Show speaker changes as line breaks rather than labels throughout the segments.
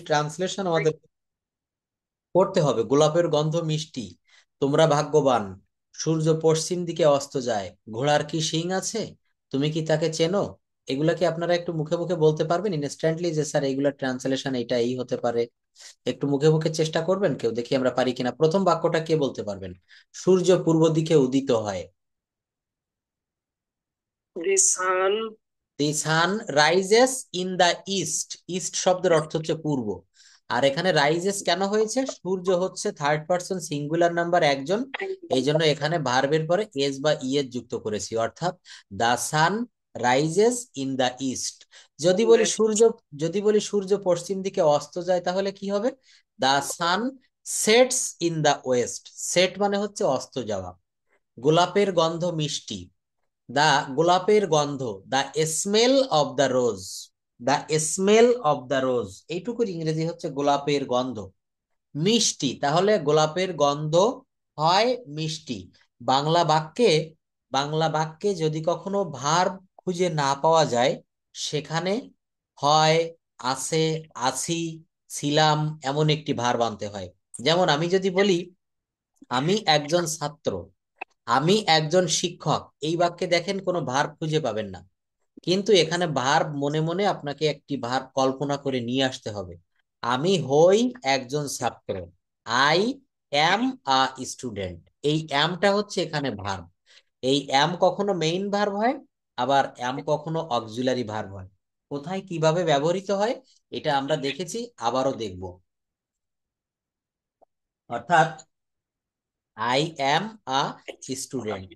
Translation আমাদের করতে হবে। গোলাপের গন্ধ মিষ্টি, তোমরা ভাগ্যবান, সূর্য পশ্চিম দিকে অস্ত যায়, ঘোড়ার কি শিং আছে, তুমি কি তাকে চেনো। এগুলা কি আপনারা একটু মুখে মুখে বলতে পারবেন ইনস্ট্যান্টলি, যে স্যার এইগুলা ট্রান্সলেশন এটা এই হতে পারে? একটু মুখে মুখে চেষ্টা করবেন কেউ, দেখি আমরা পারি কিনা। প্রথম বাক্যটা কে বলতে পারবেন? সূর্য পূর্ব দিকে উদিত হয়।
The sun
the sun rises in the east. East শব্দের অর্থ হচ্ছে পূর্ব। আর এখানে রাইজেস কেন হয়েছে? সূর্য হচ্ছে থার্ড পারসন সিঙ্গুলার নাম্বার একজন, এই জন্য এখানে ভার্বের পরে এস বা এর যুক্ত করেছি, অর্থাৎ the sun rises in the east. যদি বলি
that
সূর্য, যদি বলি সূর্য পশ্চিম দিকে অস্ত যায়, তাহলে কি হবে? The sun sets in the west. Set মানে হচ্ছে অস্ত যাওয়া। গোলাপের গন্ধ মিষ্টি, দা গোলাপের গন্ধ, the smell of the rose. The smell of the rose, এইটুকুর ইংরেজি হচ্ছে গোলাপের গন্ধ। মিষ্টি, তাহলে গোলাপের গন্ধ হয় মিষ্টি। বাংলা বাক্যে, বাংলা বাক্যে যদি কখনো ভার্ব খুঁজে না পাওয়া যায়, সেখানে হয় আছে, আছি, ছিলাম, এমন একটি ভার্ব আনতে হয়। যেমন আমি যদি বলি আমি একজন ছাত্র, আমি একজন শিক্ষক, এই বাক্যে দেখেন কোনো ভার্ব খুঁজে পাবেন না। কিন্তু এখানে ভার্ব মনে মনে আপনাকে একটি ভার্ব কল্পনা করে নিয়ে আসতে হবে। আমি হই একজন ছাত্র, আই অ্যাম আ স্টুডেন্ট। এই অ্যামটা হচ্ছে এখানে ভার্ব। এই অ্যাম কখনো মেইন ভার্ব হয়, আবার অ্যাম কখনো অক্সিলারি ভার্ব হয়। কোথায় কিভাবে ব্যবহৃত হয় এটা আমরা দেখেছি, আবারও দেখব। অর্থাৎ আই অ্যাম আ স্টুডেন্ট।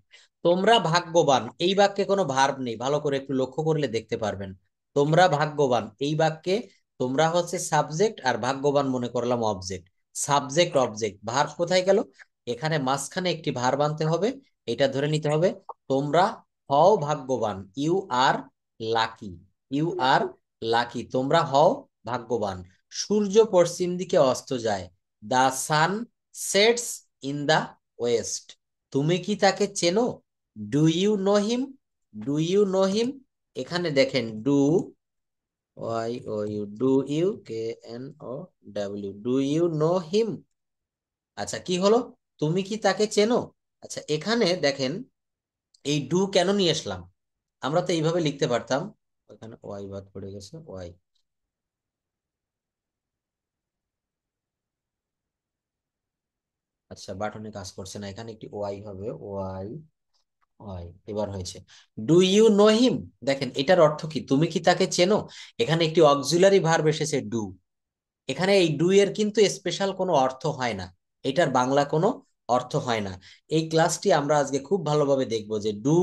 তোমরা ভাগ্যবান, এই বাক্যে কোনো ভার্ব নেই, ভালো করে একটু লক্ষ্য করলে দেখতে পারবেন। তোমরা ভাগ্যবান, এই বাক্যে তোমরা হচ্ছে সাবজেক্ট আর ভাগ্যবান মনে করলাম অবজেক্ট। সাবজেক্ট অবজেক্ট, ভার্ব কোথায় গেল? এখানে মাঝখানে একটি ভার্ব আনতে হবে। এটা ধরে নিতে হবে, তোমরা হও ভাগ্যবান, you are lucky. You are lucky, তোমরা হও ভাগ্যবান। সূর্য পশ্চিম দিকে অস্ত যায়, the sun sets in the west. তুমি কি তাকে চেনো? Do you know him. Do you know him, এখানে দেখেন do, Y O U, do you K N O W, do you know him. আচ্ছা কি হলো? তুমি কি তাকে চেনো। আচ্ছা এখানে দেখেন এই ডু কেন নিয়ে আসলাম? আমরা তো এইভাবে লিখতে পারতাম, এখানে ওয়াই বাদ পড়ে গেছে, ওয়াই। আচ্ছা বাটনে কাজ করছে না, এখানে একটি ওয়াই হবে, ওয়াই, হয় এবার হয়েছে। ডু ইউ নো হিম, দেখেন এটার অর্থ কি? তুমি কি তাকে চেনো। এখানে একটি অক্সিলারি ভার্ব এসেছে ডু। এখানে এই ডু এর কিন্তু স্পেশাল কোনো অর্থ হয় না, এটার বাংলা কোনো অর্থ হয় না। এই ক্লাসটি আমরা আজকে খুব ভালোভাবে দেখব যে ডু,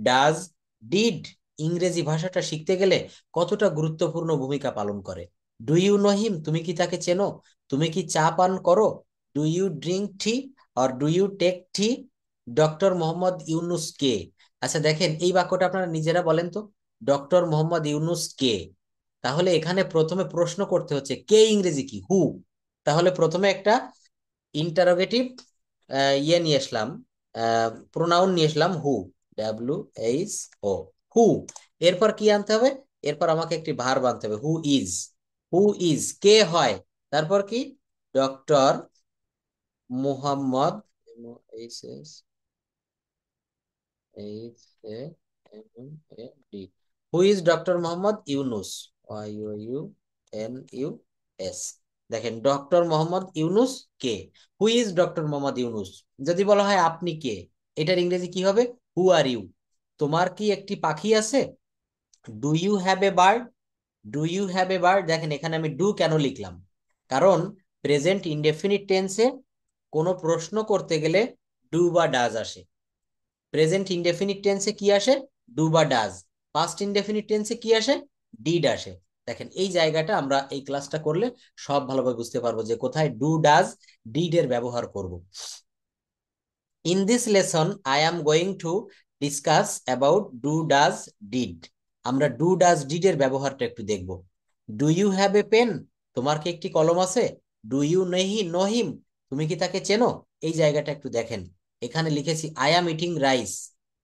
ডাজ, ডিড ইংরেজি ভাষাটা শিখতে গেলে কতটা গুরুত্বপূর্ণ ভূমিকা পালন করে। ডু ইউ নো হিম, তুমি কি তাকে চেনো। তুমি কি চা পান করো। Do you drink tea or do you take tea. Doctor Mohammad Yunus কে। আচ্ছা দেখেন এই বাক্যটা আপনারা নিজেরা বলেন তো, ডক্টর মোহাম্মদ ইউনুস কে। তাহলে এখানে প্রথমে প্রশ্ন করতে হচ্ছে কে ইংরেজি কি, হু। তাহলে প্রথমে একটা ইন্টারোগেটিভ ইয়ে নিয়ে আসলাম, প্রোনাউন নিয়ে আসলাম, হু, ডাব্লিউ এইচ ও, হু। এরপর কি আনতে হবে? এরপর আমাকে একটি ভার্ব আনতে হবে, হু ইজ। হু ইজ কে হয়, তারপর কি? Doctor Muhammad, H S H A M A D, who is doctor Mohammad Yunus, Y O U N U S. দেখেন ডক্টর মোহাম্মদ ইউনুস কে, who is doctor Mohammad Yunus. যদি বলা হয় আপনি কে, এটার ইংরেজি কি হবে? Who are you. তোমার কি একটি পাখি আছে? Do you have a bird. Do you have a bird, দেখেন এখানে আমি ডু কেন লিখলাম? কারণ প্রেজেন্ট ইনডেফিনিট টেন্সে কোনো প্রশ্ন করতে গেলে ডু বা ডাজ আসে। প্রেজেন্ট ইনডেফিনিট টেন্সে কি আসে? ডু বা ডাজ। পাস্ট ইনডেফিনিট টেন্সে কি আসে? ডিড আসে। দেখেন এই জায়গাটা আমরা এই ক্লাসটা করলে সব ভালোভাবে বুঝতে পারবো যে কোথায় ডু ডাজ ডিড এর ব্যবহার করব। In this lesson I am going to discuss about do does did. আমরা ডু ডাজ ডিড এর ব্যবহারটা একটু দেখব। Do you have a pen, তোমার কি একটি কলম আছে। ডু ইউ নো হিম, তুমি কি তাকে চেনো। এই জায়গাটা একটু দেখেন, এখানে লিখেছি I am eating rice.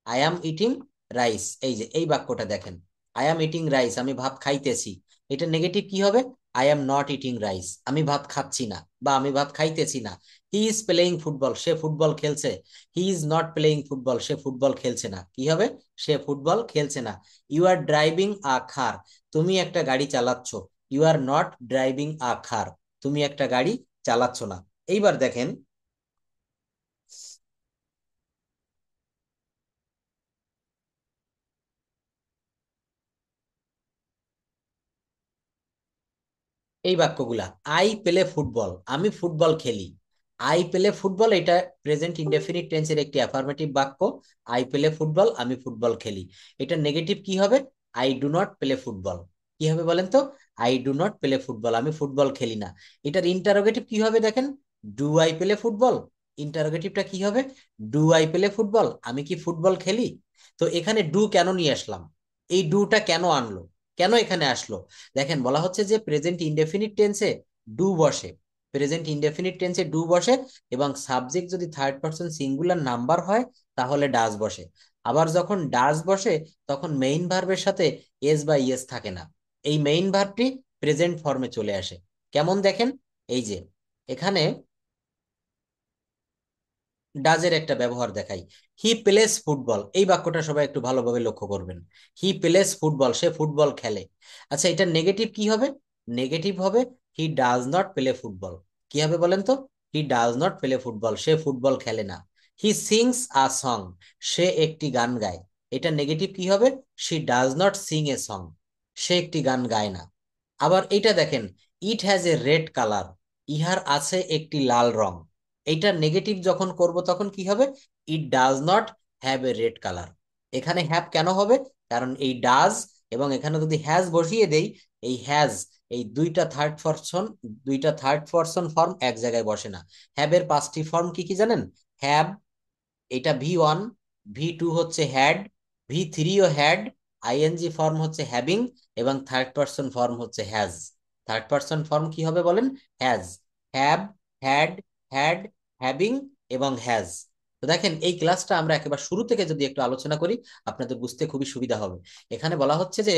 I am eating rice, এই যে এই বাক্যটা দেখেন, আই অ্যাম ইটিং রাইস, আমি ভাত খাইতেছি। এটা নেগেটিভ কি হবে? I am not eating rice, আমি ভাত খাচ্ছি না বা আমি ভাত খাইতেছি না। হি ইজ প্লেইং ফুটবল, সে ফুটবল খেলছে। He is not playing football, সে ফুটবল খেলছে না। কি হবে? সে ফুটবল খেলছে না। You are driving a car, তুমি একটা গাড়ি চালাচ্ছ। You are not driving a car, তুমি একটা গাড়ি চালাচ্ছ না। এইবার দেখেন, এই বাক্যগুলা, আই প্লে ফুটবল, আমি ফুটবল খেলি। আই প্লে ফুটবল, এটা প্রেজেন্ট ইনডেফিনিট টেন্সের একটি অ্যাফার্মেটিভ বাক্য। আই প্লে ফুটবল, আমি ফুটবল খেলি। এটা নেগেটিভ কি হবে? I do not play football. কি হবে বলেন তো? I do not play football, আমি ফুটবল খেলি না। এটার ইন্টারোগেটিভ কি হবে দেখেন? Do I play football. ইন্টারোগেটিভটা কি হবে? ডু আই প্লে ফুটবল, আমি কি ফুটবল খেলি? তো এখানে ডু কেন নিয়ে আসলাম? এই ডুটা কেন আনলো? কেন এখানে আসলো? দেখেন, বলা হচ্ছে যে প্রেজেন্ট ইনডেফিনিট টেন্সে ডু বসে। প্রেজেন্ট ইনডেফিনিট টেন্সে ডু বসে, এবং সাবজেক্ট যদি থার্ড পারসন সিঙ্গুলার নাম্বার হয় তাহলে ডাজ বসে। আবার যখন ডাজ বসে তখন মেইন ভার্বের সাথে এস বা ইয়েস থাকে না। এই মেইন ভার্বটি প্রেজেন্ট ফর্মে চলে আসে। কেমন দেখেন, এই যে এখানে ডাজের একটা ব্যবহার দেখাই। হি প্লেস ফুটবল, এই বাক্যটা সবাই একটু ভালোভাবে লক্ষ্য করবেন। হি প্লেস ফুটবল, সে ফুটবল খেলে। আচ্ছা, এটা নেগেটিভ কি হবে? নেগেটিভ হবে he does not play football. কি হবে বলেন তো? হি ডাজ নট প্লে ফুটবল, সে ফুটবল খেলে না। হি সিংস আ সং, সে একটি গান গায়। এটা নেগেটিভ কি হবে? She does not sing a song, সে একটি গান গায় না। আবার এটা দেখেন, it has a red colour, ইহার আছে একটি লাল রং। এইটা নেগেটিভ যখন করব তখন কি হবে? ইট does not have a red colour. এখানে হ্যাভ কেন হবে? কারণ এই ডাজ এবং এখানে যদি হ্যাজ বসিয়ে দেই, এই হ্যাজ, এই দুইটা থার্ড পারসন ফর্ম এক জায়গায় বসে না। হ্যাভ এর পাঁচটি ফর্ম কি কি জানেন? হ্যাভ, এটা V1, V2 হচ্ছে হ্যাড, V3ও হ্যাড, আইএনজি ফর্ম হচ্ছে হ্যাভিং, এবং থার্ড পারসন ফর্ম হচ্ছে হ্যাজ। থার্ড পারসন ফর্ম কি হবে বলেন? Has. Have, had, had, having এবং হ্যাজ। তো দেখেন, এই ক্লাসটা আমরা একেবারে শুরু থেকে যদি একটু আলোচনা করি আপনাদের বুঝতে খুবই সুবিধা হবে। এখানে বলা হচ্ছে যে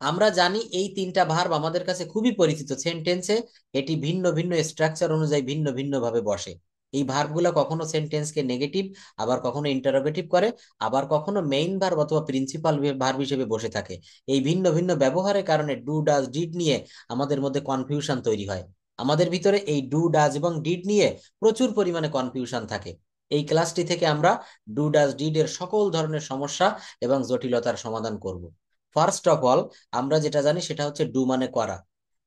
আমরা জানি এই তিনটা ভার্ব আমাদের কাছে খুবই পরিচিত সেন্টেন্সে। এটি ভিন্ন ভিন্ন স্ট্রাকচার অনুযায়ী ভিন্ন ভিন্ন ভাবে বসে। এই ভার্বগুলো কখনো সেন্টেন্সকে নেগেটিভ, আবার কখনো ইন্টারোগেটিভ করে, আবার কখনো মেইন ভার্ব অথবা প্রিন্সিপাল ভার্ব হিসেবে বসে থাকে। এই ভিন্ন ভিন্ন ব্যবহারের কারণে ডু ডাজ ডিড নিয়ে আমাদের মধ্যে কনফিউশন তৈরি হয়। আমাদের ভিতরে এই ডু ডাজ এবং ডিড নিয়ে প্রচুর পরিমাণে কনফিউশন থাকে। এই ক্লাসটি থেকে আমরা ডু ডাজ ডিড এর সকল ধরনের সমস্যা এবং জটিলতার সমাধান করব। ফার্স্ট অফ অল, আমরা যেটা জানি সেটা হচ্ছে ডু মানে করা,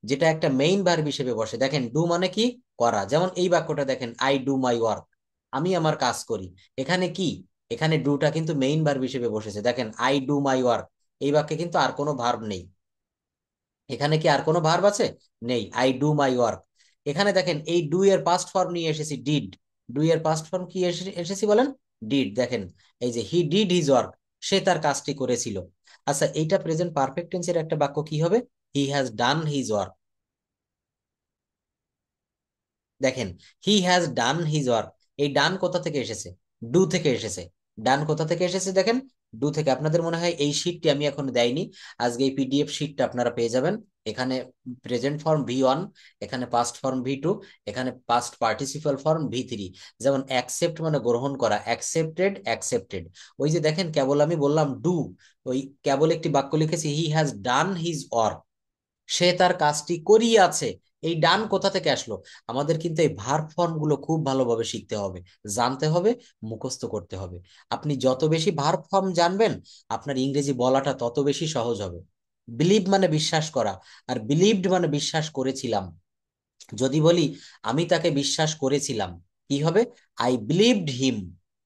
যেটা একটা মেইন ভার্ব হিসেবে বসে। দেখেন, ডু মানে কি? করা। যেমন এই বাক্যটা দেখেন, আই ডু মাই ওয়ার্ক, আমি আমার কাজ করি। এখানে কি? এখানে ডুটা কিন্তু মেইন ভার্ব হিসেবে বসেছে। দেখেন, আই ডু মাই ওয়ার্ক, এই বাক্যে কিন্তু আর কোনো ভার্ব নেই। এখানে কি আর কোনো ভার্ব আছে? নেই। I do my work. এখানে দেখেন, এই ডু এর পাস্ট ফর্ম নিয়ে এসেছি ডিড। ডু এর পাস্ট ফর্ম কি এসেছি বলেন? ডিড। দেখেন, এই যে হি ডিড হিজ ওয়ার্ক, সে তার কাজটি করেছিল। আচ্ছা, এইটা প্রেজেন্ট পারফেক্ট টেন্সের একটা বাক্য কি হবে? He has done his work. দেখেন, he has done his work, এই ডান কোথা থেকে এসেছে? ডু থেকে এসেছে। ডান কোথা থেকে এসেছে দেখেন? ডু থেকে। আপনাদের মনে হয় এই শীটটি আমি এখন দেয়নি, আজকে এই পিডিএফ শীটটা আপনারা পেয়ে যাবেন। এখানে প্রেজেন্ট ফর্ম V1, এখানে পাস্ট ফর্ম V2, এখানে পাস্ট পার্টিসিপাল ফর্ম V3। যেমন অ্যাকসেপ্ট মানে গ্রহণ করা, অ্যাকসেপ্টেড, অ্যাকসেপ্টেড। ওই যে দেখেন, কেবল আমি বললাম ডু, ওই কেবল একটি বাক্য লিখেছি, he has done his work, সে তার কাজটি করিয়াছে। এই ডান কোথা থেকে আসলো? আমাদের কিন্তু এই ভার্ব ফর্ম গুলো খুব ভালোভাবে শিখতে হবে, জানতে হবে, মুখস্থ করতে হবে। আপনি যত বেশি ভার্ব ফর্ম জানবেন আপনার ইংরেজি বলাটা তত বেশি সহজ হবে। বিলিভ মানে বিশ্বাস করা, আর বিলিভড মানে বিশ্বাস করেছিলাম। যদি বলি আমি তাকে বিশ্বাস করেছিলাম, কি হবে? আই বিলিভড হিম।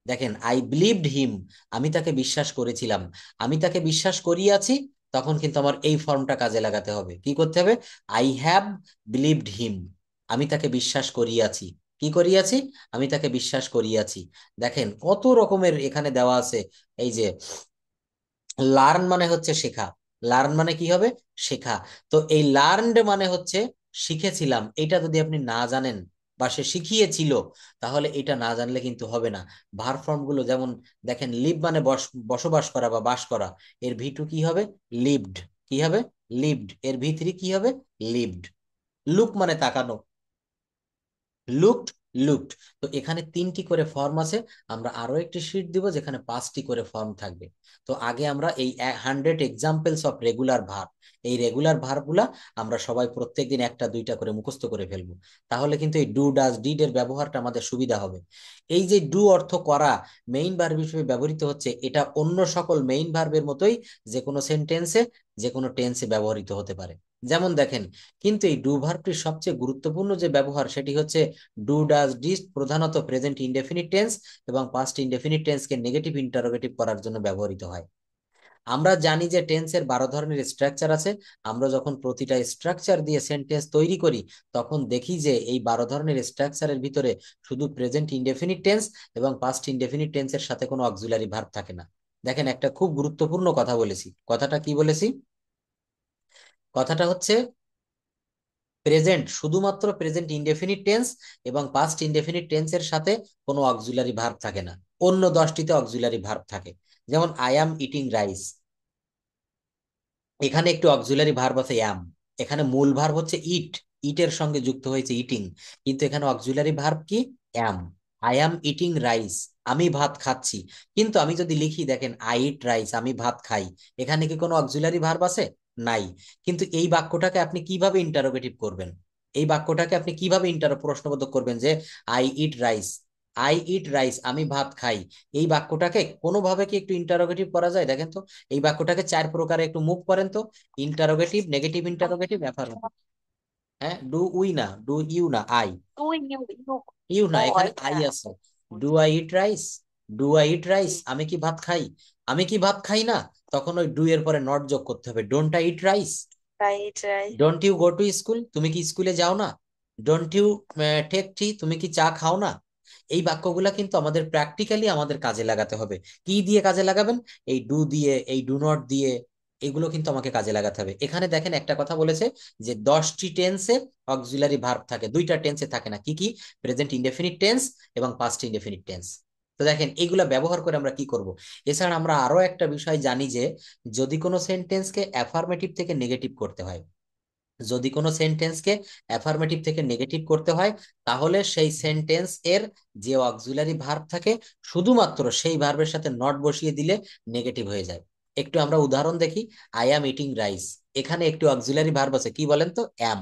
দেখেন, আই বিলিভড হিম, আমি তাকে বিশ্বাস করেছিলাম। আমি তাকে বিশ্বাস করিয়াছি, তখন কিন্তু আমার এই ফর্মটা কাজে লাগাতে হবে। কি করতে হবে? আই হ্যাভ বিলিভড হিম, আমি তাকে বিশ্বাস করিয়াছি। কি করিয়াছি? আমি তাকে বিশ্বাস করিয়াছি। দেখেন, কত রকমের এখানে দেওয়া আছে। এই যে লার্ন মানে হচ্ছে শেখা, লার্ন মানে কি হবে? শেখা। তো এই লার্নড মানে হচ্ছে শিখেছিলাম, এটা যদি আপনি না জানেন বা সে শিখিয়েছিল, তাহলে এটা না জানলে কিন্তু হবে না। ভার্ব ফর্ম গুলো যেমন দেখেন, লিভ মানে বসবাস করা বা বাস করা, এর V2 কি হবে? লিভড। কি হবে? লিভড। এর ভিতরে কি হবে? লিভড। লুক মানে তাকানো, লুকড, লুকড। তো এখানে 3টি করে ফর্ম আছে। আমরা আরো একটি শীট দিব যেখানে 5টি করে ফর্ম থাকবে। তো আগে আমরা এই 100 এক্সাম্পলস অফ রেগুলার ভার্ব, এই রেগুলার ভার্বগুলা আমরা সবাই প্রত্যেকদিন একটা দুইটা করে মুখস্থ করে ফেলবো। তাহলে কিন্তু এই ডু ডাজ ডিড এর ব্যবহারটা আমাদের সুবিধা হবে। এই যে ডু অর্থ করা মেইন ভার্ব হিসেবে ব্যবহৃত হচ্ছে, এটা অন্য সকল মেইন ভার্বের মতোই যে কোনো সেন্টেন্সে, যে কোনো টেন্সে ব্যবহৃত হতে পারে। যেমন দেখেন, কিন্তু এই ডু ভার্বটির সবচেয়ে গুরুত্বপূর্ণ যে ব্যবহার সেটি হচ্ছে ডু ডাজ ডিড প্রধানত প্রেজেন্ট ইনডেফিনিট টেন্স এবং পাস্ট ইনডেফিনিট টেন্সকে নেগেটিভ ইন্টারোগেটিভ করার জন্য ব্যবহৃত হয়। আমরা জানি যে টেন্সের 12 ধরনের স্ট্রাকচার আছে। আমরা যখন প্রতিটা স্ট্রাকচার দিয়ে সেন্টেন্স তৈরি করি তখন দেখি যে এই 12 ধরনের স্ট্রাকচারের ভিতরে শুধু প্রেজেন্ট ইনডেফিনিট টেন্স এবং পাস্ট ইনডেফিনিট টেন্সের সাথে কোনো অক্সিলারি ভার্ব থাকে না। দেখেন, একটা খুব গুরুত্বপূর্ণ কথা বলেছি। কথাটা কি বলেছি? কথাটা হচ্ছে প্রেজেন্ট, শুধুমাত্র প্রেজেন্ট ইনডেফিনিট টেন্স এবং পাস্ট ইনডেফিনিট টেন্সের সাথে কোনো অক্সিলারি ভার্ব থাকে না। অন্য 10টিতে অক্সিলারি ভার্ব থাকে। যেমন আই অ্যাম ইটিং রাইস, এখানে একটু অক্সিলারি ভার্ব আছে অ্যাম। এখানে মূল ভার্ব হচ্ছে ইট, ইটের সঙ্গে যুক্ত হয়েছে ইটিং, কিন্তু এখানে অক্সিলারি ভার্ব কি? অ্যাম। আই অ্যাম ইটিং রাইস, আমি ভাত খাচ্ছি। কিন্তু আমি যদি লিখি, দেখেন আই ইট রাইস, আমি ভাত খাই, এখানে কি কোনো অক্সিলারি ভার্ব আছে? নাই। কিন্তু এই বাক্যটাকে আপনি কিভাবে ইন্টারোগেটিভ করবেন? এই বাক্যটাকে আপনি কিভাবে প্রশ্নবোধক করবেন যে I eat rice, I eat rice, আমি ভাত খাই। এই বাক্যটাকে কোনোভাবে কি একটু ইন্টারোগেটিভ করা যায়? দেখেন তো, এই বাক্যটাকে 4 প্রকারে একটু মুভ করেন তো। Interrogative, negative interrogative, affirmative. হ্যাঁ, ডু উই না, ডু ইউ না, আই।
Do you?
ইউ না,
Oh,
এখানে আই
আচ্ছা।
আছে। Do I eat rice, do I eat rice, আমি কি ভাত খাই? আমি কি ভাত খাই না? তখন ওই ডু এর পরে নট যোগ করতে হবে। Don't I eat rice,
right, right.
Don't you go to school, তুমি কি স্কুলে যাও না? ডোন্ট ইউ টেক টি, তুমি কি চা খাও না? এই বাক্যগুলা কিন্তু আমাদের প্র্যাকটিক্যালি আমাদের কাজে লাগাতে হবে। কি দিয়ে কাজে লাগাবেন? এই ডু দিয়ে, এই ডু নট দিয়ে, এগুলো কিন্তু আমাকে কাজে লাগাতে হবে। এখানে দেখেন একটা কথা বলেছে যে 10টি টেন্সে অক্সিলারি ভার্ব থাকে, 2টা টেন্সে থাকে না। কি কি? প্রেজেন্ট ইনডেফিনিট টেন্স এবং পাস্ট ইনডেফিনিট টেন্স। তো দেখেন, এইগুলা ব্যবহার করে আমরা কি করব। এছাড়া আমরা আরো একটা বিষয় জানি যে যদি কোনো সেন্টেন্সকে অ্যাফার্মেটিভ থেকে নেগেটিভ করতে হয়, যদি কোনো সেন্টেন্সকে অ্যাফার্মেটিভ থেকে নেগেটিভ করতে হয়, তাহলে সেই সেন্টেন্স এর যে অক্সিলারি ভার্ব থাকে শুধুমাত্র সেই ভার্বের সাথে নট বসিয়ে দিলে নেগেটিভ হয়ে যায়। একটু আমরা উদাহরণ দেখি। আই অ্যাম ইটিং রাইস, এখানে একটু অক্সিলারি ভার্ব আছে, কি বলেন তো? অ্যাম।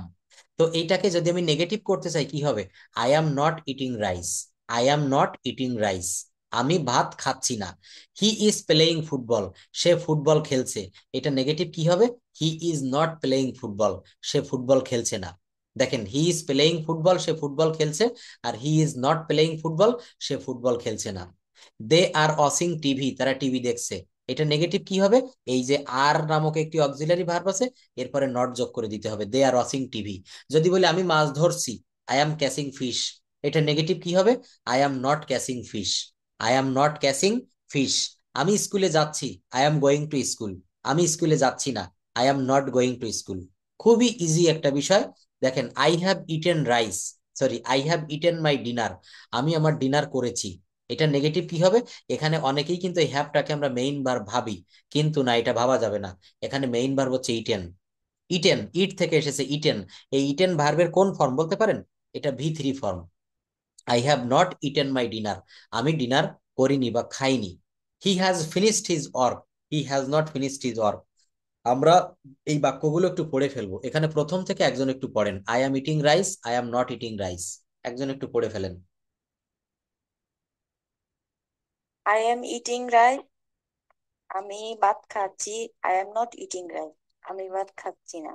তো এইটাকে যদি আমি নেগেটিভ করতে চাই কি হবে? I am not eating rice, I am not eating rice, আমি ভাত খাচ্ছি না। হি ইজ প্লেয়িং ফুটবল, সে ফুটবল খেলছে। এটা নেগেটিভ কি হবে? He is not playing football, সে ফুটবল খেলছে না। দেখেন, হি ইজ প্লেয়িং ফুটবল, সে ফুটবল খেলছে, আর he is not playing football, সে ফুটবল খেলছে না। দে আর ওয়াচিং টিভি, তারা টিভি দেখছে। এটা নেগেটিভ কি হবে? এই যে আর নামক একটি অক্সিলারি ভার্ব আছে, এরপরে নট যোগ করে দিতে হবে, দে আর ওয়াচিং টিভি। যদি বলি আমি মাছ ধরছি, আই অ্যাম ক্যাচিং ফিশ, এটা নেগেটিভ কি হবে? I am not catching fish, I am not catching fish. আমি স্কুলে যাচ্ছি, I am going to school, আমি স্কুলে যাচ্ছি না, I am not going to school. খুবই ইজি একটা বিষয়। দেখেন, I have eaten rice, sorry, I have eaten my dinner, আমি আমার ডিনার করেছি। এটা নেগেটিভ কি হবে? এখানে অনেকেই কিন্তু এই হ্যাভটাকে আমরা মেইন ভার্ব ভাবি, কিন্তু না, এটা ভাবা যাবে না। এখানে মেইন ভার্ব হচ্ছে ইটেন। ইটেন, ইট থেকে এসেছে ইটেন। এই ইটেন ভার্বের কোন ফর্ম বলতে পারেন? এটা V3 form. I have not eaten my dinner, আমি ডিনার করিনি বা খাইনি। He has finished his work, he has not finished his work. আমরা এই বাক্যগুলো একটু পড়ে ফেলবো। এখানে প্রথম থেকে একজন একটু পড়েন। I am eating rice, I am not eating rice, একজন একটু পড়ে ফেলেন।
আই এম ইটিং রাইস, আমি ভাত খাচ্ছি। I am not eating rice, আমি ভাত খাচ্ছি না।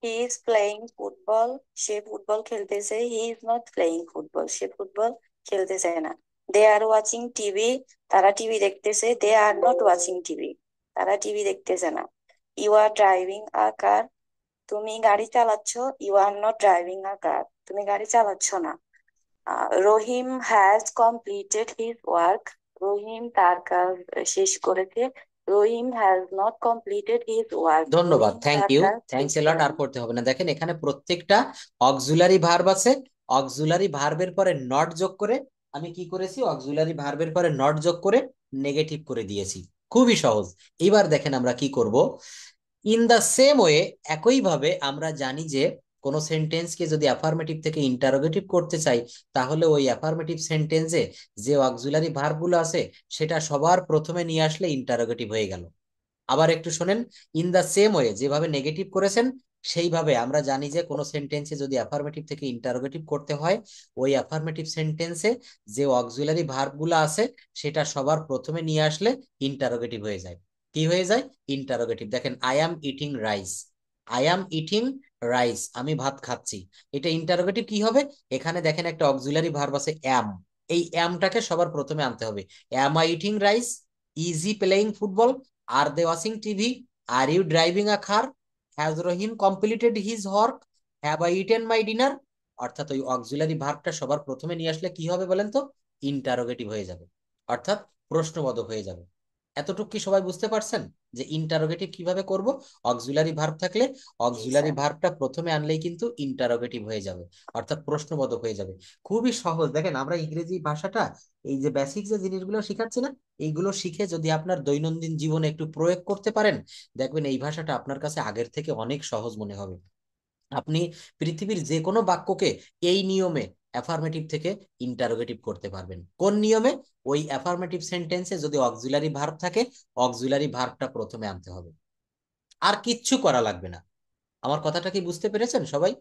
হি ইজ প্লেয়িং ফুটবল, সে ফুটবল খেলতেছে। He is not playing football, সে ফুটবল খেলতেছে না। দে আর ওয়াচিং টিভি, তারা টিভি দেখতেছে। They are not watching TV, তারা টিভি দেখতেছে না। You are driving a car, তুমি গাড়ি চালাচ্ছ। You are not driving a car, তুমি গাড়ি চালাচ্ছ না। Rahim has completed his work, Rahim তার কাজ শেষ করেছে। Rahim has not completed his work,
ধন্যবাদ,
রহিম
থ্যাংক
তার
ইউ,
কাজ শেষ
থ্যাংকস এ লট। আর
করেনি।
পড়তে হবে না। দেখেন, এখানে প্রত্যেকটা অক্সিলারি ভার্ব আছে। অক্সিলারি ভার্বের পরে নট যোগ করে আমি কি করেছি? অক্সিলারি ভার্বের পরে নট যোগ করে নেগেটিভ করে দিয়েছি। খুবই সহজ। এবার দেখেন আমরা কি করব। ইন দ্য সেম ওয়ে, একইভাবে আমরা জানি যে কোনো সেন্টেন্সকে যদি অ্যাফার্মেটিভ থেকে ইন্টারোগেটিভ করতে চাই, তাহলে ওই অ্যাফার্মেটিভ সেন্টেন্সে যে অক্সিলারি ভার্বগুলো আছে সেটা সবার প্রথমে নিয়ে আসলে ইন্টারোগেটিভ হয়ে গেল। আবার একটু শোনেন, ইন দ্য সেম ওয়ে, যেভাবে নেগেটিভ করেছেন সেইভাবে আমরা জানি যে কোনো সেন্টেন্সে যদি অ্যাফার্মেটিভ থেকে ইন্টারোগেটিভ করতে হয়, ওই অ্যাফার্মেটিভ সেন্টেন্সে যে অক্সিলারি ভার্বগুলো আছে সেটা সবার প্রথমে নিয়ে আসলে ইন্টারোগেটিভ হয়ে যায়। কি হয়ে যায়? ইন্টারোগেটিভ। দেখেন, I am eating rice, I am eating rice, আমি ভাত খাচ্ছি। এটা ইন্টারোগেটিভ কি হবে? এখানে দেখেন একটা অক্সিলারি ভার্ব আছে অ্যাম, এই অ্যামটাকে সবার প্রথমে আনতে হবে। Am I eating rice? Is he playing football? Are they watching TV? Are you driving a car? Has Rahim completed his work? Have I eaten my dinner? অর্থাৎ ওই অক্সিলারি ভার্বটা সবার প্রথমে নিয়ে আসলে কি হবে বলেন তো? ইন্টারোগেটিভ হয়ে যাবে, অর্থাৎ প্রশ্নবোধক হয়ে যাবে। এতটুকু কি সবাই বুঝতে পারছেন যে ইন্টারোগেটিভ কিভাবে করব? অক্সিলারি ভার্ব থাকলে
জি
অক্সিলারি
স্যার।
ভার্বটা প্রথমে আনলেই কিন্তু ইন্টারোগেটিভ হয়ে যাবে, অর্থাৎ প্রশ্নবোধক হয়ে যাবে। খুবই সহজ। দেখেন, আমরা ইংরেজি ভাষাটা এই যে বেসিক যে জিনিসগুলো শিখাচ্ছি না, এইগুলো শিখে যদি আপনার দৈনন্দিন জীবনে একটু প্রয়োগ করতে পারেন, দেখবেন এই ভাষাটা আপনার কাছে আগের থেকে অনেক সহজ মনে হবে। আপনি পৃথিবীর যে কোনো বাক্যকে এই নিয়মে অ্যাফার্মেটিভ থেকে ইন্টারোগেটিভ করতে পারবেন। কোন নিয়মে? ওই অ্যাফার্মেটিভ সেন্টেন্সে যদি অক্সিলারি ভার্ব থাকে, অক্সিলারি ভার্বটা প্রথমে আনতে হবে, আর কিচ্ছু করা লাগবে না। আমার কথাটা কি বুঝতে পেরেছেন সবাই?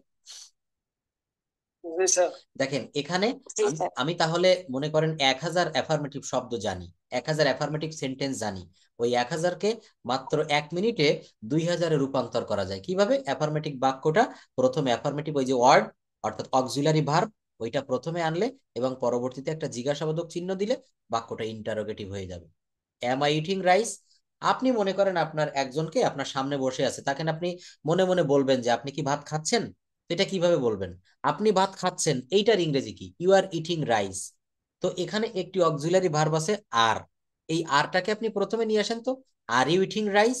জি স্যার।
দেখেন এখানে
জি
আমি
স্যার।
আমি তাহলে মনে করেন 1000 অ্যাফার্মেটিভ শব্দ জানি, 1000 অ্যাফার্মেটিভ সেন্টেন্স জানি। ওই 1000কে মাত্র 1 মিনিটে 2000-এ রূপান্তর করা যায়। কিভাবে? অ্যাফার্মেটিভ বাক্যটা প্রথমে অ্যাফার্মেটিভ ওই যে ওয়ার্ড অর্থাৎ অক্সিলারি ভার্ব ওইটা প্রথমে আনলে এবং পরবর্তীতে একটা জিজ্ঞাসাবাদক চিহ্ন দিলে বাক্যটা ইন্টারোগেটিভ হয়ে যাবে। অ্যাম আই ইটিং রাইস? আপনি মনে করেন আপনার একজনকে আপনার সামনে বসে আছে, তাকে আপনি মনে মনে বলবেন যে আপনি কি ভাত খাচ্ছেন? তো এটা কিভাবে বলবেন? আপনি ভাত খাচ্ছেন, এইটার ইংরেজি কি? You are eating rice. তো এখানে একটি অক্সিলারি ভার্ব আছে আর, এই আরটাকে আপনি প্রথমে নিয়ে আসেন তো। Are you eating rice?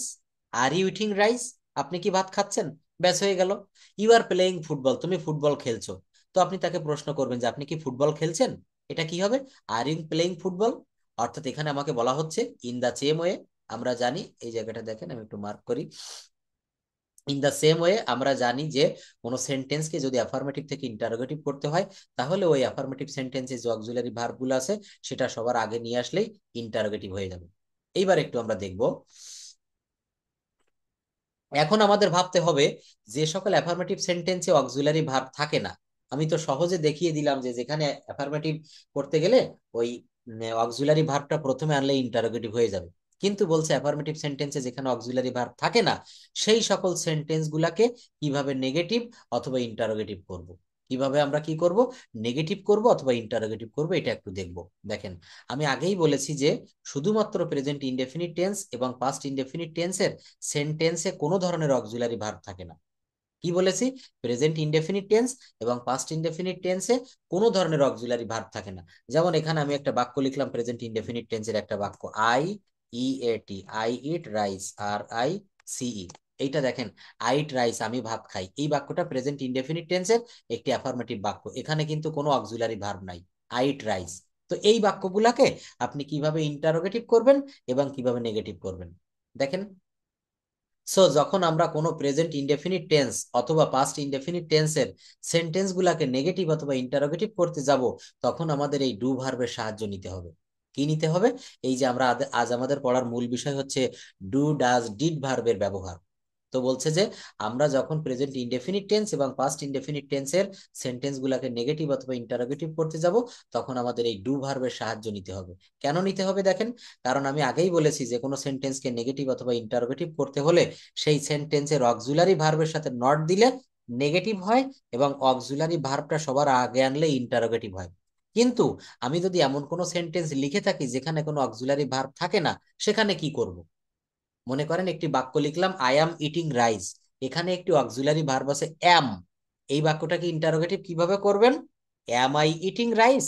Are you eating rice? আপনি কি ভাত খাচ্ছেন? ব্যাস হয়ে গেল। ইউ আর প্লেইং ফুটবল, তুমি ফুটবল খেলছো। তো আপনি তাকে প্রশ্ন করবেন যে আপনি কি ফুটবল খেলছেন? এটা কি হবে? Are you playing football? অর্থাৎ এখানে আমাকে বলা হচ্ছে ইন দা সেম ওয়ে। আমরা জানি, এই জায়গাটা দেখেন আমি একটু মার্ক করি। ইন দ্য সেম ওয়ে আমরা জানি যে কোনো সেন্টেন্সকে যদি অ্যাফার্মেটিভ থেকে ইন্টারোগেটিভ করতে হয়, তাহলে ওই অ্যাফার্মেটিভ সেন্টেন্সে যে অক্সিলারি ভার্বগুলো আছে সেটা সবার আগে নিয়ে আসলেই ইন্টারোগেটিভ হয়ে যাবে। এইবার একটু আমরা দেখব, এখন আমাদের ভাবতে হবে যে সকল অ্যাফার্মেটিভ সেন্টেন্সে অক্সিলারি ভার্ব থাকে না। আমি তো সহজে দেখিয়ে দিলাম যে যেখানে অ্যাফার্মেটিভ করতে গেলে ওই অক্সিলারি ভার্বটা প্রথমে আনলে ইন্টারোগেটিভ হয়ে যাবে। কিন্তু বলছে অ্যাফার্মেটিভ সেন্টেন্সে যেখানে অক্সিলারি ভার্ব থাকে না, সেই সকল সেন্টেন্স গুলাকে কিভাবে নেগেটিভ অথবা ইন্টারোগেটিভ করব। কিভাবে আমরা কি করব? নেগেটিভ করব অথবা ইন্টারোগেটিভ করব, এটা একটু দেখব। দেখেন, আমি আগেই বলেছি যে শুধুমাত্র প্রেজেন্ট ইনডেফিনিট টেন্স এবং পাস্ট ইনডেফিনিট টেন্সের সেন্টেন্সে কোনো ধরনের অক্সিলারি ভার্ব থাকে না। কি বলেছি? প্রেজেন্ট ইনডেফিনিট টেন্স এবং পাস্ট ইনডেফিনিট টেন্সে কোনো ধরনের অক্সিলারি ভার্ব থাকে না। যেমন এখানে আমি একটা বাক্য লিখলাম, প্রেজেন্ট ইনডেফিনিট টেন্সের একটা বাক্য, I E A T, I eat rice, R I C E. এইটা দেখেন, আই ইট রাইস, আমি ভাত খাই, এই বাক্যটা প্রেজেন্ট ইনডেফিনিট টেন্সের একটি অ্যাফার্মেটিভ বাক্য। এখানে কিন্তু কোনো অক্সিলারি ভার্ব নাই, আই ইট রাইস। তো এই বাক্যগুলাকে আপনি কিভাবে ইন্টারোগেটিভ করবেন এবং কিভাবে নেগেটিভ করবেন, দেখেন। সো যখন আমরা কোনো প্রেজেন্ট ইনডেফিনিট টেন্স অথবা পাস্ট ইনডেফিনিট টেন্সের সেন্টেন্স গুলাকে নেগেটিভ অথবা ইন্টারোগেটিভ করতে যাব, তখন আমাদের এই ডু ভার্বের সাহায্য নিতে হবে। কি নিতে হবে? এই যে আমরা আজ আমাদের পড়ার মূল বিষয় হচ্ছে ডু ডাজ ডিড ভার্বের ব্যবহার। তো বলছে যে আমরা যখন প্রেজেন্ট ইনডেফিনিট টেন্স এবং পাস্ট ইনডেফিনিট টেন্সের সেন্টেন্স গুলাকে নেগেটিভ অথবা ইন্টারোগেটিভ করতে যাব, তখন আমাদের এই ডু ভার্বের সাহায্য নিতে হবে। কেন নিতে হবে দেখেন, কারণ আমি আগেই বলেছি যে কোনো সেন্টেন্সকে নেগেটিভ অথবা ইন্টারোগেটিভ করতে হলে সেই সেন্টেন্সের অক্সিলারি ভার্বের সাথে নট দিলে নেগেটিভ হয় এবং অক্সিলারি ভার্বটা সবার আগে আনলে ইন্টারোগেটিভ হয়। কিন্তু আমি যদি এমন কোনো সেন্টেন্স লিখে থাকি যেখানে কোনো অক্সিলারি ভার্ব থাকে না, সেখানে কি করব? মনে করেন একটি বাক্য লিখলাম, আই অ্যাম ইটিং রাইস, এখানে একটি অক্সিলারি ভার্ব আছে অ্যাম। এই বাক্যটাকে ইন্টারোগেটিভ কিভাবে করবেন? অ্যাম আই ইটিং রাইস?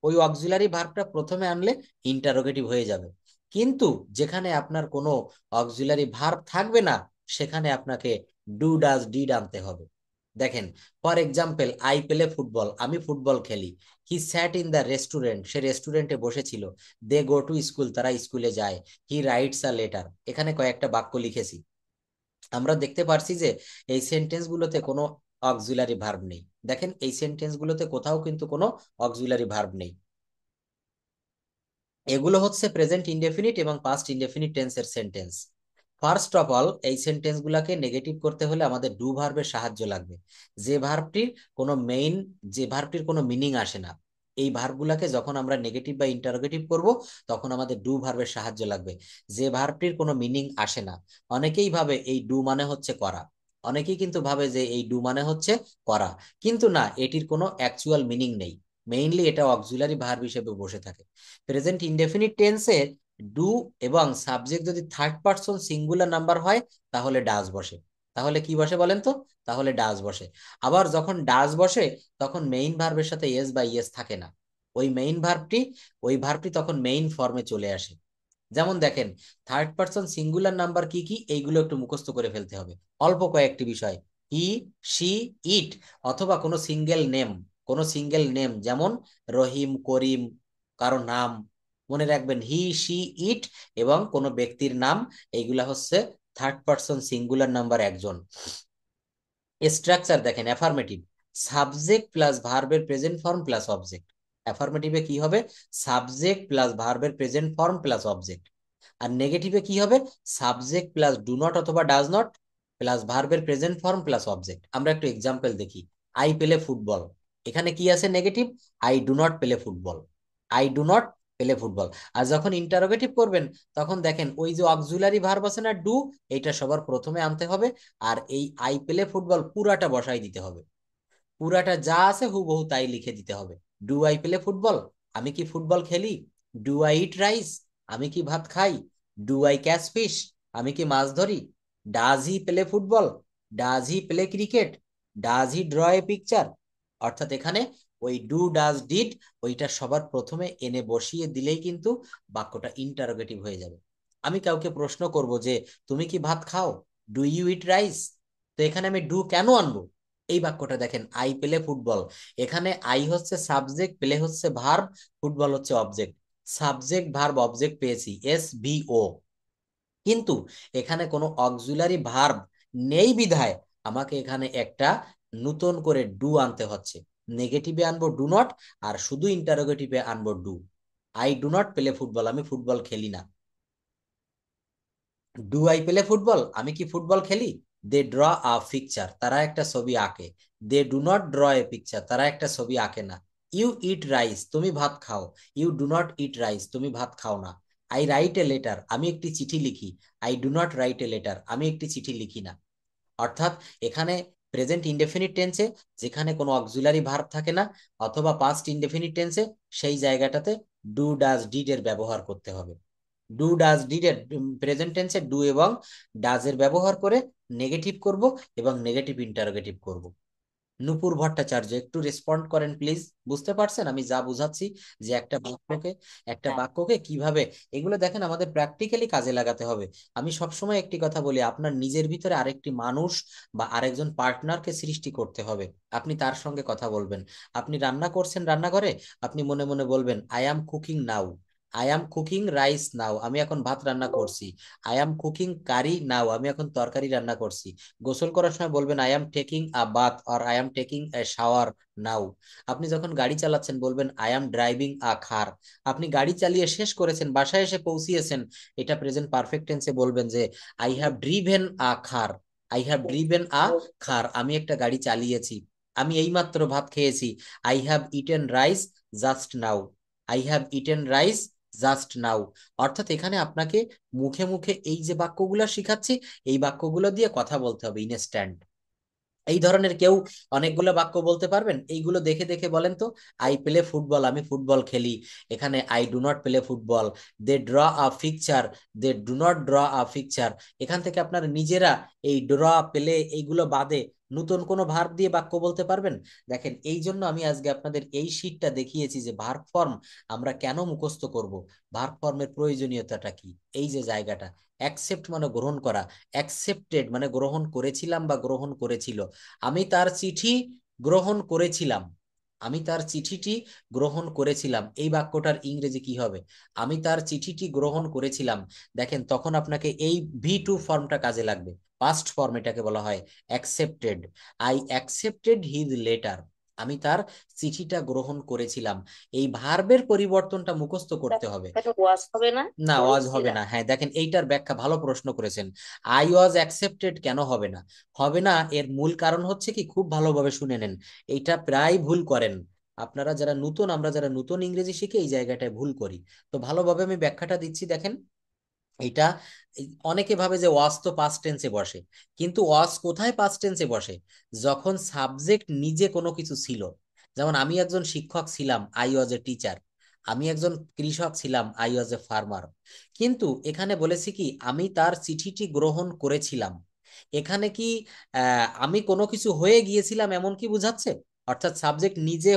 ওই অক্সিলারি ভার্বটা প্রথমে আনলে ইন্টারোগেটিভ হয়ে যাবে। কিন্তু যেখানে আপনার কোনো অক্সিলারি ভার্ব থাকবে না, সেখানে আপনাকে ডু ডাজ ডিড আনতে হবে। দেখেন, for example, I play football, আমি ফুটবল খেলি। হি স্যাট ইন দ্য রেস্টুরেন্ট, সে রেস্টুরেন্টে বসেছিল। দে গো টু স্কুল, তারা স্কুলে যায়। হি রাইটস আ লেটার, এখানে কয়েকটা বাক্য লিখেছি। আমরা দেখতে পারছি যে এই সেন্টেন্স গুলোতে কোনো অক্সিলারি ভার্ব নেই। দেখেন এই সেন্টেন্স গুলোতে কোথাও কিন্তু কোনো অক্সিলারি ভার্ব নেই। এগুলো হচ্ছে প্রেজেন্ট ইনডেফিনিট এবং পাস্ট ইনডেফিনিট টেন্সের সেন্টেন্স। ফার্স্ট অফ অল, এই সেন্টেন্স গুলাকে নেগেটিভ করতে হলে আমাদের ডু ভার্বের সাহায্য লাগবে। যে ভার্বটির কোনো মেইন, যে ভার্বটির কোনো মিনিং আসে না, এই ভার্বগুলাকে যখন আমরা নেগেটিভ বা ইন্টারোগেটিভ করব, তখন আমাদের ডু ভার্বের সাহায্য লাগবে। যে ভার্বটির কোনো মিনিং আসে না, অনেকেই ভাবে এই ডু মানে হচ্ছে করা, অনেকেই কিন্তু ভাবে যে এই ডু মানে হচ্ছে করা, কিন্তু না, এটির কোনো অ্যাকচুয়াল মিনিং নেই। মেইনলি এটা অক্সিলারি ভার্ব হিসেবে বসে থাকে। প্রেজেন্ট ইনডেফিনিট টেন্সে ডু এবং সাবজেক্ট যদি থার্ড পারসন সিঙ্গুলার নাম্বার হয়, তাহলে ডাজ বসে। তাহলে কি বসে বলেন তো? তাহলে ডাজ বসে। আবার যখন ডাজ বসে, তখন মেইন ভার্বের সাথে এস বা ইয়েস থাকে না। ওই মেইন ভার্বটি, ওই ভার্বটি তখন মেইন ফর্মে চলে আসে। যেমন দেখেন, থার্ড পারসন সিঙ্গুলার নাম্বার কি কি, এইগুলো একটু মুখস্থ করে ফেলতে হবে। অল্প কয়েকটি বিষয়, হি, শি, ইট, অথবা কোনো সিঙ্গেল নেম, কোনো সিঙ্গেল নেম, যেমন রহিম, করিম, কারো নাম। মনে রাখবেন, হি, শি, ইট এবং কোনো ব্যক্তির নাম, এইগুলা হচ্ছে থার্ড পারসন সিঙ্গুলার নাম্বার একজন। স্ট্রাকচার দেখেন, অ্যাফার্মেটিভ, সাবজেক্ট প্লাস ভার্বের প্রেজেন্ট ফর্ম প্লাস অবজেক্ট। অ্যাফার্মেটিভে কি হবে? সাবজেক্ট প্লাস ভার্বের প্রেজেন্ট ফর্ম প্লাস অবজেক্ট। আর নেগেটিভে কি হবে? সাবজেক্ট প্লাস ডু নট অথবা ডাজ নট প্লাস ভার্বের প্রেজেন্ট ফর্ম প্লাস অবজেক্ট। আমরা একটু এক্সাম্পল দেখি। আই প্লে ফুটবল, এখানে কি আছে? Negative. I do not play football, I do not play football. আর যখন ইন্টারোগেটিভ করবেন, তখন দেখেন ওই যে অক্সিলারি ভার্ব আছে না, ডু, এইটা সবার প্রথমে আনতে হবে। আর এই আই প্লে ফুটবল পুরাটা বসাই দিতে হবে। পুরাটা যা আছে হুবহু তাই লিখে দিতে হবে। ডু আই প্লে ফুটবল, আমি কি ফুটবল খেলি? ডু আই ইট রাইস, আমি কি ভাত খাই? ডু আই ক্যাচ ফিশ, আমি কি মাছ ধরি? Does he play football, does he play cricket, does he draw a picture. অর্থাৎ এখানে ওই ডু, ডাজ, ডিড, ওইটা সবার প্রথমে এনে বসিয়ে দিলেই কিন্তু বাক্যটা ইন্টারোগেটিভ হয়ে যাবে। আমি কাউকে প্রশ্ন করব যে তুমি কি ভাত খাও? Do you eat rice? তো এখানে আমি ডু কেন আনবো? এই বাক্যটা দেখেন, আই প্লে ফুটবল, এখানে আই হচ্ছে সাবজেক্ট, প্লে হচ্ছে ভার্ব, ফুটবল হচ্ছে অবজেক্ট। সাবজেক্ট ভার্ব অবজেক্ট পেয়েছি, এস ভি ও। কিন্তু এখানে কোনো অক্সিলারি ভার্ব নেই বিধায় আমাকে এখানে একটা নতুন করে ডু আনতে হচ্ছে। নেগেটিভে আনবো ডু নট, আর শুধু ইন্টারোগেটিভে আনবো do. I do not play football, আমি ফুটবল খেলি না। ডু আই প্লে ফুটবল, আমি কি ফুটবল খেলি? দে ড্র আ পিকচার, তারা একটা ছবি আঁকে। They do not draw a picture, তারা একটা ছবি আঁকে না। ইউ ইট রাইস, তুমি ভাত খাও। You do not eat rice, তুমি ভাত খাও না। আই রাইট এ লেটার, আমি একটি চিঠি লিখি। I do not write a letter, আমি একটি চিঠি লিখি না। অর্থাৎ এখানে প্রেজেন্ট ইনডেফিনিট টেন্সে যেখানে কোনো অক্সিলারি ভার্ব থাকে না, অথবা পাস্ট ইনডেফিনিট টেন্সে, সেই জায়গাটাতে ডু, ডাজ, ডিড এর ব্যবহার করতে হবে। ডু, ডাজ, ডিড এর প্রেজেন্ট টেন্সে ডু এবং ডাজ এর ব্যবহার করে নেগেটিভ করব এবং নেগেটিভ ইন্টারোগেটিভ করব। নূপুর ভট্টাচার্য, একটু রেসপন্ড করেন প্লিজ। বুঝতে পারছেন আমি যা বুঝাচ্ছি, যে একটা বাক্যকে, একটা বাক্যকে কিভাবে, এগুলো দেখেন আমাদের প্র্যাকটিক্যালি কাজে লাগাতে হবে। আমি সবসময় একটি কথা বলি, আপনার নিজের ভিতরে আরেকটি মানুষ বা আরেকজন পার্টনারকে সৃষ্টি করতে হবে। আপনি তার সঙ্গে কথা বলবেন। আপনি রান্না করছেন রান্নাঘরে, আপনি মনে মনে বলবেন I am cooking now, I am cooking rice now, আমি এখন ভাত রান্না করছি। আই অ্যাম কুকিং কারি নাও, আমি এখন তরকারি রান্না করছি। গোসল করার সময় বলবেন I am taking a bath or I am taking a shower now. আপনি যখন গাড়ি চালাচ্ছেন বলবেন I am driving a car. আপনি গাড়ি চালিয়ে শেষ করেছেন, বাসায় এসে পৌঁছিয়েছেন, এটা প্রেজেন্ট পারফেক্ট টেন্সে বলবেন যে I have driven a car, I have driven a car, আমি একটা গাড়ি চালিয়েছি। আমি এইমাত্র ভাত খেয়েছি, I have eaten rice just now, I have eaten rice just now. অর্থাৎ এখানে আপনাকে মুখে মুখে এই যে বাক্যগুলো শিখাচ্ছি, এই বাক্যগুলো দিয়ে কথা বলতে হবে ইনস্ট্যান্ট। এই ধরনের কেউ অনেকগুলো বাক্য বলতে পারবেন? এইগুলো দেখে দেখে বলেন তো। আই প্লে ফুটবল, আমি ফুটবল খেলি। এখানে I do not play football. They draw a picture, they do not draw a picture. এখান থেকে আপনারা নিজেরা এই ড্র, প্লে, এইগুলো বাদে নতুন কোনো ভার্ব দিয়ে বাক্য বলতে পারবেন। দেখেন, এই জন্য আমি আজকে আপনাদের এই শীটটা দেখিয়েছি যে ভার্ব ফর্ম আমরা কেন মুখস্থ করব, ভার্ব ফর্মের প্রয়োজনীয়তাটা কি। এই যে জায়গাটা, অ্যাকসেপ্ট মানে গ্রহণ করা, অ্যাকসেপ্টেড মানে গ্রহণ করেছিলাম বা গ্রহণ করেছিল। আমি তার চিঠি গ্রহণ করেছিলাম, আমি তার চিঠিটি গ্রহণ করেছিলাম, এই বাক্যটার ইংরেজি কি হবে? আমি তার চিঠিটি গ্রহণ করেছিলাম। দেখেন তখন আপনাকে এই V2 ফর্মটা কাজে লাগবে। পাস্ট ফর্ম এটাকে বলা হয় accepted. I accepted his letter. আমি তার চিঠিটা গ্রহণ করেছিলাম। এই ভার্বের পরিবর্তনটা মুখস্থ করতে হবে।
ওয়াজ হবে না,
না, ওয়াজ হবে
করেছিলাম।
না। হ্যাঁ দেখেন এইটার ব্যাখ্যা, ভালো প্রশ্ন করেছেন। আই ওয়াজ অ্যাকসেপ্টেড কেন হবে না? হবে না এর মূল কারণ হচ্ছে কি, খুব ভালোভাবে শুনে নেন, এইটা প্রায় ভুল করেন আপনারা যারা নতুন, আমরা যারা নতুন ইংরেজি শিখে এই জায়গাটায় ভুল করি। তো ভালোভাবে আমি ব্যাখ্যাটা দিচ্ছি, দেখেন এটা অনেকে ভাবে যে ওয়াজ তো পাস্ট টেন্সে বসে, কিন্তু ওয়াজ কোথায় পাস্ট টেন্সে বসে? যখন সাবজেক্ট নিজে কোনো কিছু ছিল। যেমন আমি একজন শিক্ষক ছিলাম, আই ওয়াজ এ টিচার। আমি একজন কৃষক ছিলাম, আই ওয়াজ এ ফার্মার। কিন্তু এখানে বলেছি কি, আমি তার চিঠিটি গ্রহণ করেছিলাম। এখানে কি আমি কোনো কিছু হয়ে গিয়েছিলাম এমন কি বুঝাচ্ছে? অর্থাৎ সাবজেক্ট নিজে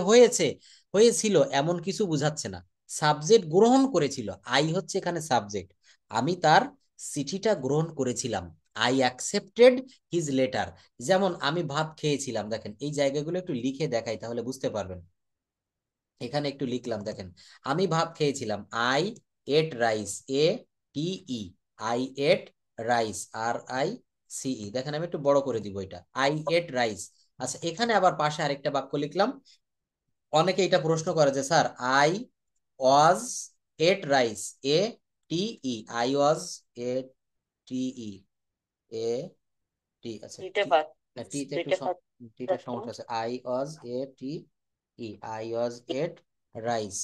হয়েছিল এমন কিছু বুঝাচ্ছে না। সাবজেক্ট গ্রহণ করেছিল, আই হচ্ছে এখানে সাবজেক্ট। আমি তার চিঠিটা গ্রহণ করেছিলাম, আই অ্যাকসেপ্টেড হিজ লেটার। যেমন আমি ভাত খেয়েছিলাম, দেখেন এই জায়গাগুলো একটু লিখে দেখাই তাহলে বুঝতে পারবেন। এখানে একটু লিখলাম, দেখেন আমি ভাত খেয়েছিলাম, I ate rice, ATE, I ate rice, RICE। দেখেন আমি একটু বড় করে দিব এটা, আই এট রাইস। আচ্ছা এখানে আবার পাশে আরেকটা বাক্য লিখলাম। অনেকে এটা প্রশ্ন করে যে sir I was ate rice, ATE, I was at TE, AT, আচ্ছা
দুইটা
টি,
পাত,
টিতে একটু
দুইটা পাত
টিতে
থাকতো।
সমস্যা আছে। I was ATE, I was ate rice,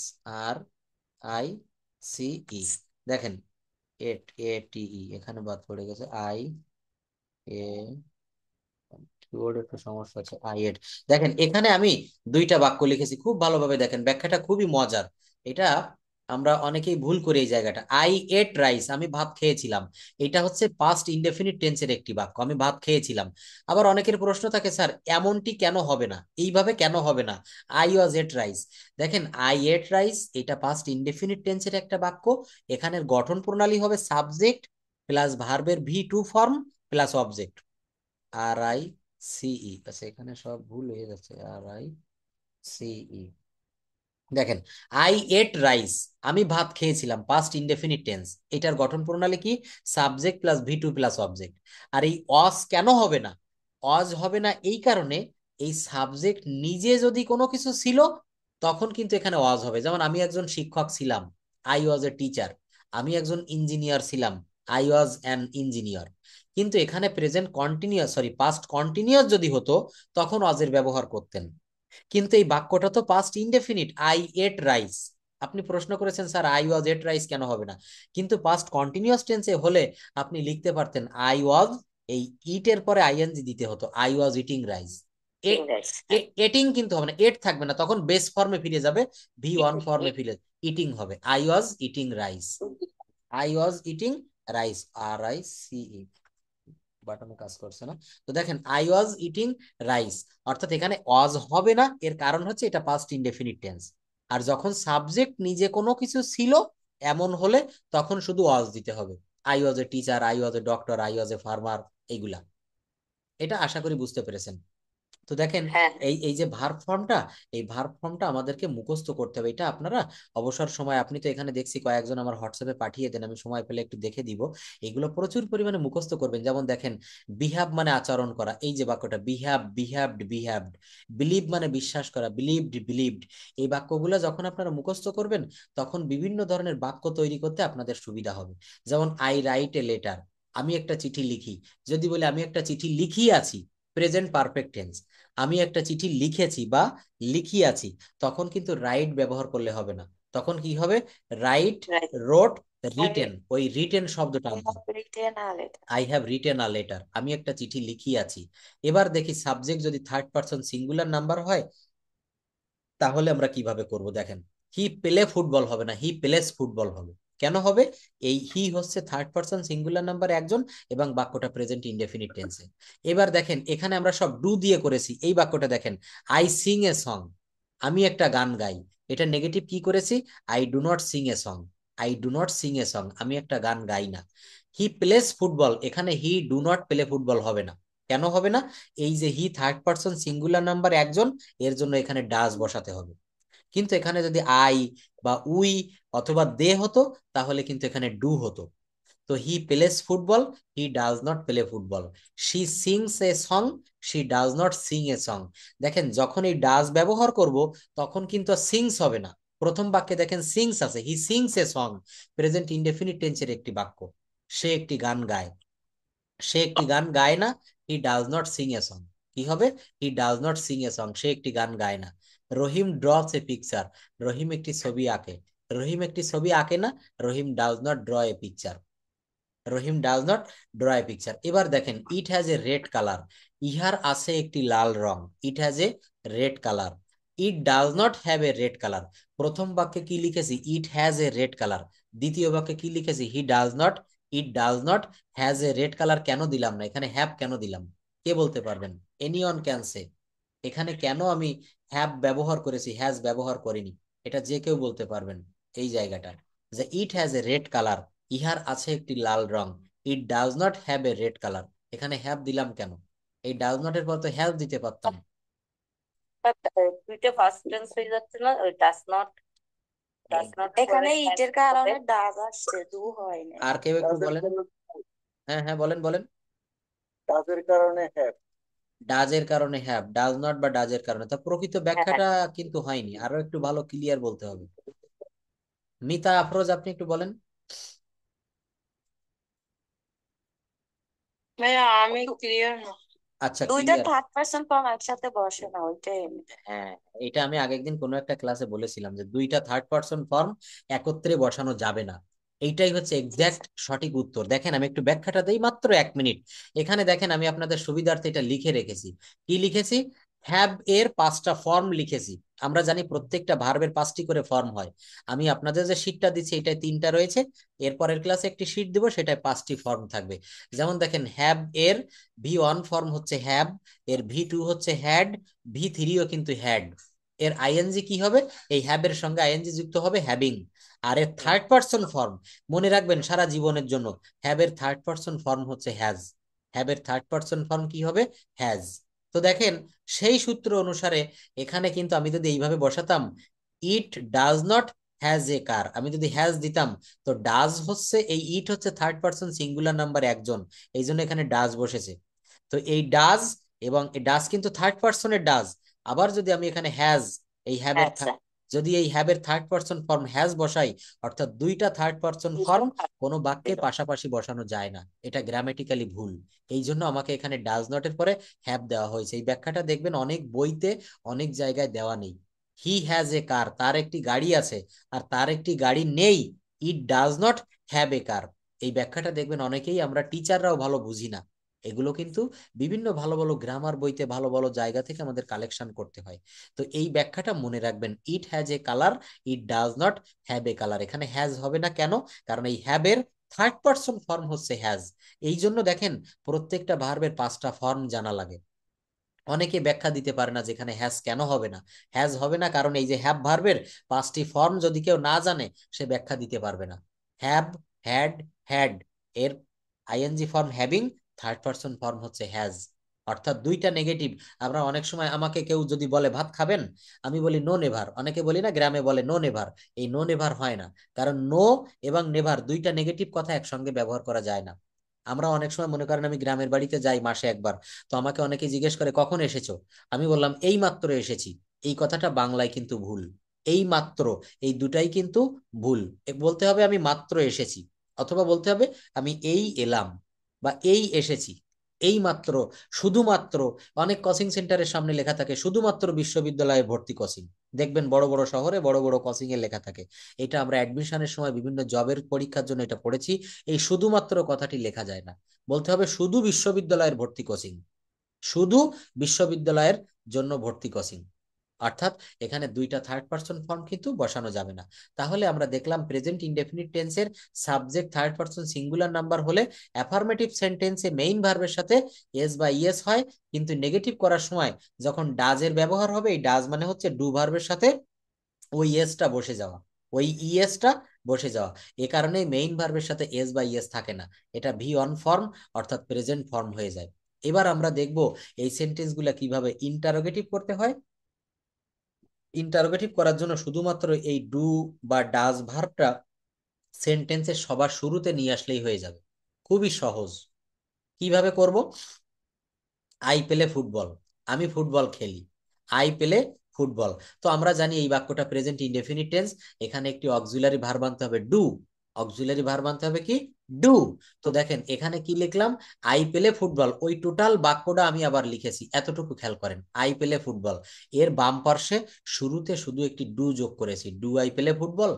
RICE। দেখেন ATE এখানে বাদ পড়ে গেছে, এ কিবোর্ডে একটু সমস্যা আছে, আই এট। দেখেন এখানে আমি দুইটা বাক্য লিখেছি, খুব ভালোভাবে দেখেন, ব্যাখ্যাটা খুবই মজার। এটা আমরা অনেকেই ভুল করি এই জায়গাটা। আই এট রাইস, আমি ভাত খেয়েছিলাম, এটা হচ্ছে পাস্ট ইনডেফিনিট টেন্সের একটি বাক্য, আমি ভাত খেয়েছিলাম। আবার অনেকের প্রশ্ন থাকে স্যার এমনটি কেন হবে না, এইভাবে কেন হবে না, আই ওয়াজ এট রাইস। দেখেন আই এট রাইস এটা পাস্ট ইনডেফিনিট টেন্সের একটা বাক্য। এখানের গঠন প্রণালী হবে সাবজেক্ট প্লাস ভার্বের V2 form plus object, RICE। আচ্ছা এখানে সব ভুল হয়ে যাচ্ছে, RICE। দেখেন আই এট রাইস, আমি ভাত খেয়েছিলাম, পাস্ট ইনডেফিনিট টেন্স। এটার গঠন প্রণালী কি? Subject plus V2 plus object. আর এই অজ কেন হবে না? অজ হবে না এই কারণে, এই সাবজেক্ট নিজে যদি কোনো কিছু ছিল তখন কিন্তু এখানে অজ হবে। যেমন আমি একজন শিক্ষক ছিলাম, আই ওয়াজ এ টিচার। আমি একজন ইঞ্জিনিয়ার ছিলাম, আই ওয়াজ অ্যান ইঞ্জিনিয়ার। কিন্তু এখানে present continuous, sorry past continuous যদি হতো তখন অজের ব্যবহার করতেন। কিন্তু এই বাক্যটা তো past indefinite, I ate rice. আপনি প্রশ্ন করেছেন sir I was ate rice কেন হবে না, কিন্তু পাস্ট কন্টিনিউয়াস টেন্সে হলে আপনি লিখতে পারতেন আই ওয়াজ, এই ইট এর পরে ING দিতে হতো, আই ওয়াজ ইটিং রাইস। এটিং কিন্তু হবে না, এট থাকবে না, তখন বেস ফর্মে ফিরে যাবে, V1 ফর্মে ফিরে, ইটিং হবে, I was eating rice, I was eating rice, RICE। বাটনে কাজ করছে না। তো দেখেন আই ওয়াজ ইটিং রাইস, অর্থাৎ এখানে ওয়াজ হবে না, এর কারণ হচ্ছে এটা পাস্ট ইনডেফিনিট টেন্স। আর যখন সাবজেক্ট নিজে কোনো কিছু ছিল এমন হলে তখন শুধু ওয়াজ দিতে হবে। I was a teacher, I was a doctor, I was a farmer, এইগুলা। এটা আশা করি বুঝতে পেরেছেন। তো দেখেন
হ্যাঁ,
এই এই যে ভার্ব ফর্মটা, এই ভার্ব ফর্মটা আমাদেরকে মুখস্থ করতে হবে। এটা আপনারা অবসর সময়, আপনি তো এখানে দেখছি কয়েকজন আমার হোয়াটসঅ্যাপে পাঠিয়ে দেন, আমি সময় পেলে একটু দেখে দিব। এগুলো প্রচুর পরিমাণে মুখস্থ করবেন। যেমন দেখেন বিহ্যাভ মানে আচরণ করা, এই যে বাক্যটা বিহ্যাভ, বিহ্যাভড, বিহ্যাভড। বিলিভ মানে বিশ্বাস করা, বিলিভড, বিলিভড। এই বাক্যগুলো যখন আপনারা মুখস্থ করবেন তখন বিভিন্ন ধরনের বাক্য তৈরি করতে আপনাদের সুবিধা হবে। যেমন আই রাইট এ লেটার, আমি একটা চিঠি লিখি। যদি বলি আমি একটা চিঠি লিখিয়াছি, প্রেজেন্ট পারফেক্ট টেন্স, আমি একটা চিঠি লিখেছি বা লিখিয়াছি, তখন কিন্তু রাইট ব্যবহার করলে হবে না। তখন কি হবে? Write,
write.
রোট, রিটেন, ওই রিটেন শব্দটা
I
আনতে
have
হবে।
written a letter.
I have written a letter, আমি একটা চিঠি লিখিয়াছি। এবার দেখি সাবজেক্ট যদি থার্ড পারসন সিঙ্গুলার নাম্বার হয় তাহলে আমরা কিভাবে করব, দেখেন হি প্লে ফুটবল হবে না, হি প্লেস ফুটবল হবে। কেন হবে? এই হি হচ্ছে থার্ড পারসন সিঙ্গুলার নাম্বার একজন, এবং বাক্যটা প্রেজেন্ট ইনডেফিনিট টেন্সে। এবার দেখেন এখানে আমরা সব ডু দিয়ে করেছি, এই বাক্যটা দেখেন আই সিং এ সং, আমি একটা গান গাই। এটা নেগেটিভ কি করেছি? I do not sing a song, I do not sing a song, আমি একটা গান গাই না। হি প্লেস ফুটবল, এখানে he do not play football হবে না। কেন হবে না? এই যে he third person singular number একজন, এর জন্য এখানে ডাজ বসাতে হবে। কিন্তু এখানে যদি আই বা উই অথবা দে হতো, তাহলে কিন্তু এখানে ডু হতো। তো হি plays football, he does not play football. She sings a song, she does not sing a song. দেখেন যখন এই ডাজ ব্যবহার করব, তখন কিন্তু সিংস হবে না। প্রথম বাক্যে দেখেন সিংস আছে, হি sings a song, present indefinite টেন্সের একটি বাক্য। সে একটি গান গায়, সে একটি গান গায় না। He does not sing a song. কি হবে? He does not sing a song, সে একটি গান গায় না। রহিম ড্রস এ পিকচার, রহিম একটি ছবি আঁকে। রহিম একটি ছবি আঁকে না, Rahim does not draw a picture. Rahim does not draw a picture. এবার দেখেন it has a red colour, ইহার আছে একটি লাল রং। It has a red colour. It does not have a red colour. প্রথম বাক্যে কি লিখেছি? It has a red colour. দ্বিতীয় বাক্যে কি লিখেছি? He does not. It does not has a red colour কেন দিলাম না? এখানে হ্যাভ কেন দিলাম? কে বলতে পারবেন? Anyone can say. এখানে কেন আমি হ্যাভ ব্যবহার করেছি, হ্যাজ ব্যবহার করিনি? এটা যে কেউ বলতে পারবেন। এই জায়গাটা যে it has a red colour, ইহার আছে একটি লাল রং। It does not have a red colour, এখানে হ্যাভ দিলাম কেন? এই ডাজ নট এর পর তো হ্যাভ দিতে পারতাম।
বাট দুইটা ফার্স্ট টেন্স হয়ে যাচ্ছে না, ডাজ নট। এখানে ইটের কারণে ডাজ আসছে, ডু হয় না।
আর কেউ একটু বলেন। হ্যাঁ হ্যাঁ, বলেন বলেন।
ডাজের কারণে হ্যাভ।
ডাজের কারণে হ্যাভ, ডাজ নট বা ডাজের কারণে, তা প্রকৃত
হ্যাঁ,
ব্যাখ্যাটা কিন্তু হয়নি, আরো একটু ভালো ক্লিয়ার বলতে হবে। মিতা আফরোজ, আপনি একটু বলেন।
ভাইয়া আমি ক্লিয়ার না।
আচ্ছা,
দুইটা
ক্লিয়ার।
থার্ড পারসন ফর্ম একসাথে বসে না, ওইটাই
হ্যাঁ, এটা আমি আগের দিন কোনো একটা ক্লাসে বলেছিলাম যে দুইটা থার্ড পারসন ফর্ম একত্রে বসানো যাবে না। এইটাই হচ্ছে এক্সাক্ট সঠিক উত্তর। দেখেন আমি একটু ব্যাখ্যাটা দেই, মাত্র 1 মিনিট। এখানে দেখেন আমি আপনাদের সুবিধার্থে এটা লিখে রেখেছি। কি লিখেছি? হ্যাভ এর 5টা ফর্ম লিখেছি। আমরা জানি প্রত্যেকটা ভার্বের 5টি করে ফর্ম হয়। আমি আপনাদের যে শীটটা দিচ্ছি এটাই 3টা রয়েছে। এরপরের ক্লাসে একটি শীট দিব, সেটায় 5টি ফর্ম থাকবে। যেমন দেখেন হ্যাভ এর V1 ফর্ম হচ্ছে হ্যাভ, এর V2 হচ্ছে হ্যাড, V3ও কিন্তু হ্যাড। এর আইএনজি কি হবে? এই হ্যাব এর সঙ্গে আইএনজি যুক্ত হবে হ্যাভিং। আর এর থার্ড পারসন ফর্ম, মনে রাখবেন সারা জীবনের জন্য, হ্যাব এর থার্ড পারসন ফর্ম হচ্ছে হ্যাজ। হ্যাব এর থার্ড পারসন ফর্ম কি হবে? হ্যাজ। তো দেখেন সেই সূত্র অনুসারে এখানে কিন্তু আমি যদি এইভাবে বসাতাম, it does not has a car, আমি যদি হ্যাজ দিতাম, তো ডাজ হচ্ছে, এই ইট হচ্ছে থার্ড পারসন সিঙ্গুলার নাম্বার একজন, এই জন্য এখানে ডাজ বসেছে। তো এই ডাজ, এবং এই ডাজ কিন্তু থার্ড পারসনের ডাজ। আবার যদি আমি এখানে হ্যাজ, এই হ্যাবের
আচ্ছা।
যদি এই হ্যাবের থার্ড পারসন ফর্ম হ্যাজ বসাই, অর্থাৎ দুইটা থার্ড পারসন ফর্ম কোনো বাক্যে পাশাপাশি বসানো যায় না, এটা গ্রামেটিক্যালি ভুল। এই জন্য আমাকে এখানে ডাজ নট এর পরে হ্যাভ দেওয়া হয়েছে। এই ব্যাখ্যাটা দেখবেন অনেক বইতে অনেক জায়গায় দেওয়া নেই। হি হ্যাজ এ কার, তার একটি গাড়ি আছে, আর তার একটি গাড়ি নেই। It does not have a car. এই ব্যাখ্যাটা দেখবেন অনেকেই, আমরা টিচাররাও ভালো বুঝি না। এগুলো কিন্তু বিভিন্ন ভালো ভালো গ্রামার বইতে ভালো ভালো জায়গা থেকে আমাদের কালেকশন করতে হয়। তো এই ব্যাখ্যাটা মনে রাখবেন, ইট has A colour, it does not have A colour. এখানে হ্যাজ হবে না কেন? কারণ এই হ্যাবের থার্ড পারসন ফর্ম হচ্ছে হ্যাজ। এই জন্য দেখেন প্রত্যেকটা ভার্বের 5টা ফর্ম জানা লাগে। অনেকে ব্যাখ্যা দিতে পারে না যেখানে হ্যাজ কেন হবে না। হ্যাজ হবে না কারণ এই যে হ্যাভ ভার্বের 5টি ফর্ম যদি কেউ না জানে, সে ব্যাখ্যা দিতে পারবে না। হ্যাভ, হ্যাড, হ্যাড, এর ING form having, third person form হচ্ছে হ্যাজ। অর্থাৎ দুইটা নেগেটিভ। আমরা অনেক সময়, আমাকে কেউ যদি বলে ভাত খাবেন, আমি বলি নো নেভার। অনেকে বলি না গ্রামে বলে নো নেভার, এই নো নেভার হয় না, কারণ নো এবং নেভার দুইটা নেগেটিভ কথা একসঙ্গে ব্যবহার করা যায় না। আমরা অনেক সময় মনে করেন আমি গ্রামের বাড়িতে যাই মাসে একবার, তো আমাকে অনেকে জিজ্ঞেস করে কখন এসেছো, আমি বললাম এই মাত্র এসেছি। এই কথাটা বাংলায় কিন্তু ভুল। এই মাত্র, এই দুটাই কিন্তু ভুল। বলতে হবে আমি মাত্র এসেছি, অথবা বলতে হবে আমি এই এলাম, বা এই এসেছি। এই মাত্র, শুধুমাত্র। অনেক কোচিং সেন্টারের সামনে লেখা থাকে শুধুমাত্র বিশ্ববিদ্যালয়ে ভর্তি কোচিং। দেখবেন বড় বড় শহরে বড় বড় কোচিং এ লেখা থাকে। এটা আমরা অ্যাডমিশনের সময় বিভিন্ন জবের পরীক্ষার জন্য এটা পড়েছি। এই শুধুমাত্র কথাটি লেখা যায় না, বলতে হবে শুধু বিশ্ববিদ্যালয়ের ভর্তি কোচিং, শুধু বিশ্ববিদ্যালয়ের জন্য ভর্তি কোচিং। অর্থাৎ এখানে দুইটা থার্ড পারসন ফর্ম কিন্তু বসানো যাবে না। তাহলে আমরা দেখলাম প্রেজেন্ট ইনডেফিনিট টেন্সের subject third person singular number হলে অ্যাফার্মেটিভ সেন্টেন্সে মেইন ভার্বের সাথে এস বা ইএস হয়, কিন্তু নেগেটিভ করার সময় যখন ডাজের ব্যবহার হবে, এই ডাজ মানে হচ্ছে ডু ভার্বের সাথে ওই এসটা বসে যাওয়া, ওই ইএসটা বসে যাওয়া। এ কারণে মেইন ভার্বের সাথে এস বা ইএস থাকে না, এটা V1 ফর্ম অর্থাৎ প্রেজেন্ট ফর্ম হয়ে যায়। এবার আমরা দেখব এই সেন্টেন্সগুলা কিভাবে ইন্টারোগেটিভ করতে হয়। ইন্টারোগেটিভ করার জন্য শুধুমাত্র এই ডু বা ডাজ ভার্বটা সেন্টেন্সের সবার শুরুতে নিয়ে আসলেই হয়ে যাবে, খুবই সহজ। কিভাবে করব? আই প্লে ফুটবল, আমি ফুটবল খেলি। I play football. তো আমরা জানি এই বাক্যটা প্রেজেন্ট ইনডেফিনিট টেন্স, এখানে একটি অক্সিলারি ভার্ব আনতে হবে ডু। অক্সিলারি ভার্ব আনতে হবে কি? ডু। তো দেখেন এখানে কি লিখলাম, আই প্লে ফুটবল, ওই টোটাল বাক্যটা আমি আবার লিখেছি, এতটুকু খেয়াল করেন, আই প্লে ফুটবল। এর বাম পার্শ্বে শুরুতে শুধু একটি ডু যোগ করেছি, do I play football,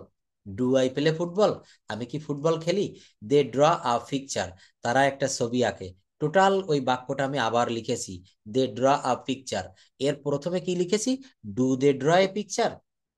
do I play football, আমি কি ফুটবল খেলি। দে ড্র আ পিকচার, তারা একটা ছবি আঁকে। টোটাল ওই বাক্যটা আমি আবার লিখেছি, দে ড্র আ পিকচার। এর প্রথমে কি লিখেছি, do they draw a picture.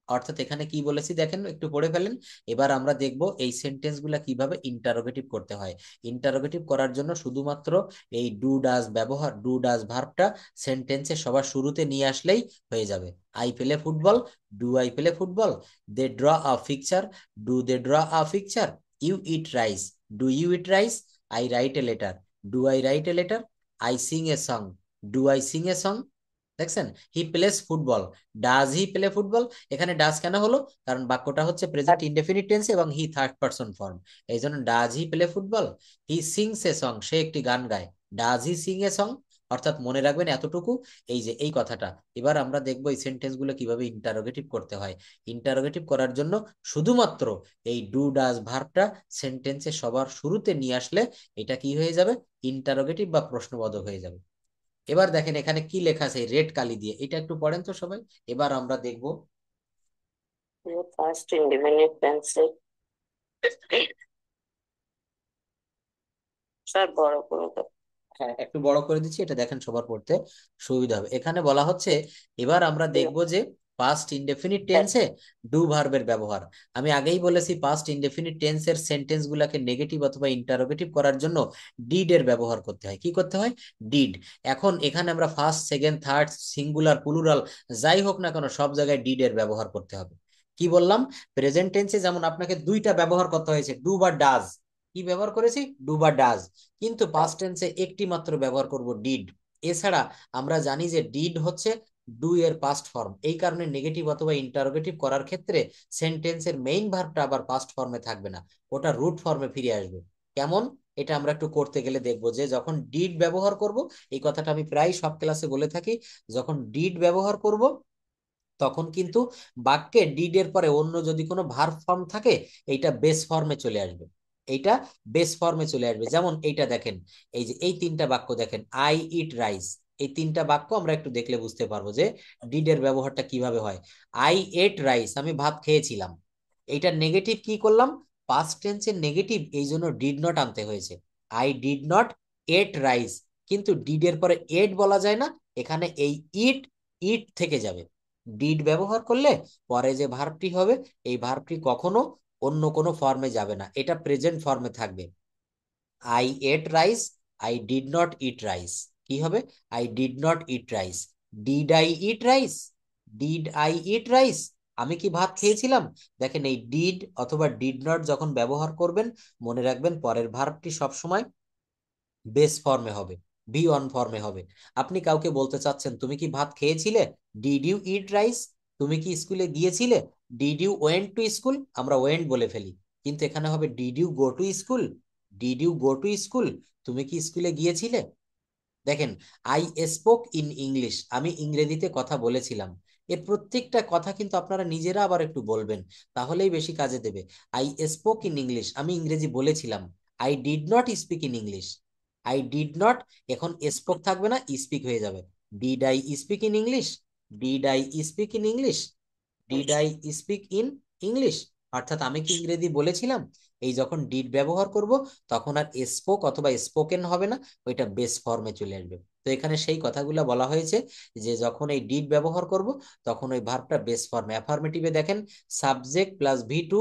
অর্থাৎ এখানে কি বলেছি দেখেন, একটু পড়ে ফেলেন। এবার আমরা দেখব এই সেন্টেন্স গুলা কিভাবে ইন্টারোগেটিভ করতে হয়। ইন্টারোগেটিভ করার জন্য শুধুমাত্র এই ডু ডাজ ব্যবহার, ডু ডাজ ভার্বটা সেন্টেন্সে সবার শুরুতে নিয়ে আসলেই হয়ে যাবে। I play football, do I play football. They draw a picture, do they draw a picture. You eat rice, do you eat rice. I write a letter, do I write a letter. I sing a song, do I sing a song. দেখছেন, he plays football, does he play football. এখানে does কেন হলো, কারণ বাক্যটা হচ্ছে present indefinite tense এবং he third person form, এই জন্য does he play football. He sings a song, সে একটি গান গায়, does he sing a song. অর্থাৎ মনে রাখবেন এতটুকু, এই যে এই কথাটা। এবার আমরা দেখবো এই সেন্টেন্স গুলো কিভাবে ইন্টারোগেটিভ করতে হয়। ইন্টারোগেটিভ করার জন্য শুধুমাত্র এই ডু ডাজ ভার্বটা সেন্টেন্সে সবার শুরুতে নিয়ে আসলে এটা কি হয়ে যাবে, ইন্টারোগেটিভ বা প্রশ্নবোধক হয়ে যাবে। এবার দেখেন এখানে কি লেখা আছে রেড কালি দিয়ে, এটা একটু পড়েন তো সবাই। এবার আমরা দেখব
ফার্স্ট ইন্ডিপেন্ডেন্ট টেন্সে স্যার বড় করে দাও।
হ্যাঁ একটু বড় করে দিচ্ছি, এটা দেখেন সবার পড়তে সুবিধা হবে। এখানে বলা হচ্ছে, এবার আমরা দেখব যে পাস্ট ইনডেফিনিট টেন্সে ডু ভার্বের ব্যবহার। আমি আগেই বলেছি পাস্ট ইনডেফিনিট টেন্সের সেন্টেন্স গুলাকে নেগেটিভ অথবা ইন্টারোগেটিভ করার জন্য ডিড এর ব্যবহার করতে হয়। কি করতে হয়? ডিড। এখন এখানে আমরা first, second, third, singular, plural যাই হোক না কেন সব জায়গায় ডিড এর ব্যবহার করতে হবে। কি বললাম, প্রেজেন্ট টেন্সে যেমন আপনাকে দুইটা ব্যবহার করতে হয়েছে, ডু বা ডাজ। কি ব্যবহার করেছি? ডু বা ডাজ। কিন্তু পাস্ট টেন্সে একটি মাত্র ব্যবহার করব, ডিড। এছাড়া আমরা জানি যে ডিড হচ্ছে ডু এর পাস্ট ফর্ম, এই কারণে নেগেটিভ অথবা ইন্টারোগেটিভ করার ক্ষেত্রে সেন্টেন্সের মেইন ভার্বটা আবার পাস্ট ফর্মে থাকবে না, ওটা রুট ফর্মে ফিরে আসবে। কেমন? এটা আমরা একটু করতে গেলে দেখবো যে যখন ডিড ব্যবহার করব, এই কথাটা আমি প্রায় সব ক্লাসে বলে থাকি, যখন ডিড ব্যবহার করব তখন কিন্তু বাক্যে ডিড এর পরে অন্য যদি কোনো ভার্ব ফর্ম থাকে এইটা বেস ফর্মে চলে আসবে, এইটা বেস ফর্মে চলে আসবে। যেমন এইটা দেখেন, এই যে এই তিনটা বাক্য দেখেন, আই ইট রাইস, এই তিনটা বাক্য আমরা একটু দেখলে বুঝতে পারবো যে ডিড এর ব্যবহারটা কিভাবে হয়। আই এট রাইস, আমি ভাত খেয়েছিলাম। এইটা নেগেটিভ কি করলাম, পাস্ট টেন্সের নেগেটিভ, এই জন্য ডিড নট আনতে হয়েছে। I did not ate rice, কিন্তু ডিড এর পরে এট বলা যায় না, এখানে এই ইট, ইট থেকে যাবে। ডিড ব্যবহার করলে পরে যে ভার্বটি হবে, এই ভার্বটি কখনো অন্য কোনো ফর্মে যাবে না, এটা প্রেজেন্ট ফর্মে থাকবে। I ate rice, I did not eat rice. কি হবে? I did not eat rice. Did I eat rice, did I eat rice, আমি কি ভাত খেয়েছিলাম। দেখেন এই ডিড অথবা ডিড নট যখন ব্যবহার করবেন, মনে রাখবেন পরের ভার্বটি সবসময় বেস ফর্মে হবে, বি ওয়ান ফর্মে হবে। আপনি কাউকে বলতে চাচ্ছেন তুমি কি ভাত খেয়েছিলে, ডিড ইউ ইট রাইস। তুমি কি স্কুলে গিয়েছিলে, did you went to school. আমরা ওয়েন্ট বলে ফেলি, কিন্তু এখানে হবে did you go to school, did you go to school, তুমি কি স্কুলে গিয়েছিলে। দেখেন, আই স্পোক ইন ইংলিশ, আমি ইংরেজিতে কথা বলেছিলাম। এর প্রত্যেকটা কথা কিন্তু আপনারা নিজেরা আবার একটু বলবেন, তাহলেই বেশি কাজে দেবে। আই স্পোক ইন ইংলিশ, আমি ইংরেজি বলেছিলাম। I did not speak in English, I did not, এখন স্পোক থাকবে না, স্পিক হয়ে যাবে। Did I speak in English, did I speak in English, did I speak in English. অর্থাৎ আমি কি ইংরেজি বলেছিলাম। এই যখন ডিড ব্যবহার করব তখন আর স্পোক অথবা স্পোকেন হবে না, ওইটা বেস ফর্মে চলে আসবে। তো এখানে সেই কথাগুলো বলা হয়েছে যে যখন এই ডিড ব্যবহার করব তখন ওই ভার্বটা বেস ফর্মে। অ্যাফার্মেটিভে দেখেন, subject plus V two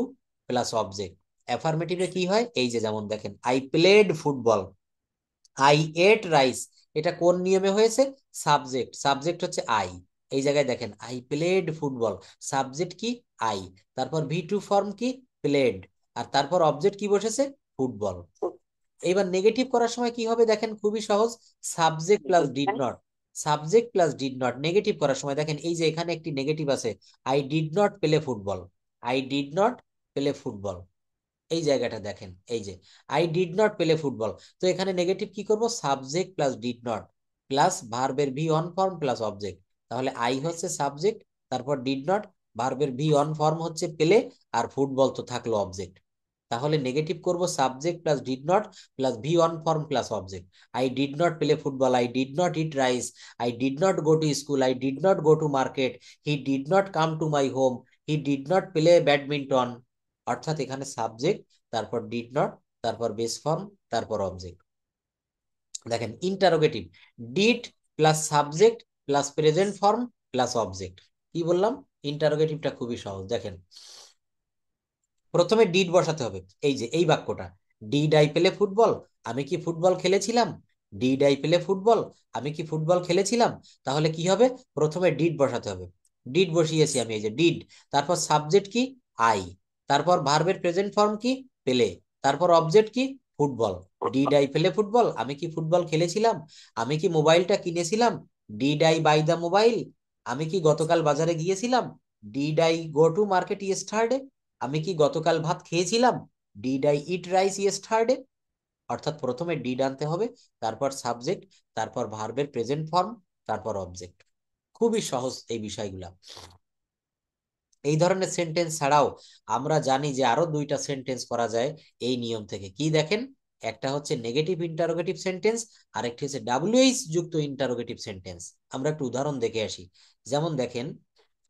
plus object. অ্যাফার্মেটিভে কি হয়, এই যে যেমন দেখেন, I played football, I ate rice, এটা কোন নিয়মে হয়েছে, সাবজেক্ট, সাবজেক্ট হচ্ছে আই। এই জায়গায় দেখেন, আই প্লেড ফুটবল, সাবজেক্ট কি, আই, তারপর ভি টু ফর্ম কি, প্লেড, আর তারপর অবজেক্ট কি বসেছে, ফুটবল। এবার নেগেটিভ করার সময় কি হবে দেখেন, খুবই সহজ, subject plus did not. Subject plus did not negative করার সময় দেখেন, এই যে এখানে একটি নেগেটিভ আছে, I did not play football. I did not play football, এই জায়গাটা দেখেন, এই যে I did not play football. তো এখানে নেগেটিভ কি করব, subject plus did not plus ভার্বের V one form plus object. তাহলে আই হচ্ছে সাবজেক্ট, তারপর ডিড নট, ভার্বের ভি অন ফর্ম হচ্ছে প্লে, আর ফুটবল তো থাকলো অবজেক্ট। তাহলে নেগেটিভ করব subject plus did not plus V one form plus object. I did not play football, I did not eat rice, I did not go to school, I did not go to market, he did not come to my home, he did not play badminton. অর্থাৎ এখানে subject, তারপর did not, তারপর base form, তারপর object. দেখেন interrogative, did plus subject plus present form plus object. কি বললাম, ইন্টারোগেটিভটা খুবই সহজ। দেখেন প্রথমে ডিড বসাতে হবে, এই যে এই বাক্যটা, ডিড আই প্লে ফুটবল, আমি কি ফুটবল খেলেছিলাম, ডিড আই প্লে ফুটবল, আমি কি ফুটবল খেলেছিলাম। তাহলে কি হবে, প্রথমে ডিড বসাতে হবে, ডিড বসিয়েছি আমি, এই যে ডিড, তারপর সাবজেক্ট কি, আই, তারপর ভার্বের প্রেজেন্ট ফর্ম কি, প্লে, তারপর অবজেক্ট কি, football. Did I play football, আমি কি ফুটবল খেলেছিলাম, আমি কি মোবাইলটা কিনেছিলাম, did I buy the mobile, আমি কি গতকাল বাজারে গিয়েছিলাম, did I go to market yesterday, আমি কি গতকাল ভাত খেয়েছিলাম, did I eat rice yesterday. অর্থাৎ প্রথমে ডিড আনতে হবে, তারপর সাবজেক্ট, তারপর ভার্বের প্রেজেন্ট ফর্ম, তারপর অবজেক্ট। খুবই সহজ এই বিষয়গুলা। এই ধরনের সেন্টেন্স ছাড়াও আমরা জানি যে আরো দুইটা সেন্টেন্স করা যায় এই নিয়ম থেকে। কি দেখেন, একটা হচ্ছে নেগেটিভ ইন্টারোগেটিভ সেন্টেন্স, আর একটি হচ্ছে ডাব্লিউএইচ যুক্ত ইন্টারোগেটিভ সেন্টেন্স। আমরা একটু উদাহরণ দেখে আসি। যেমন দেখেন,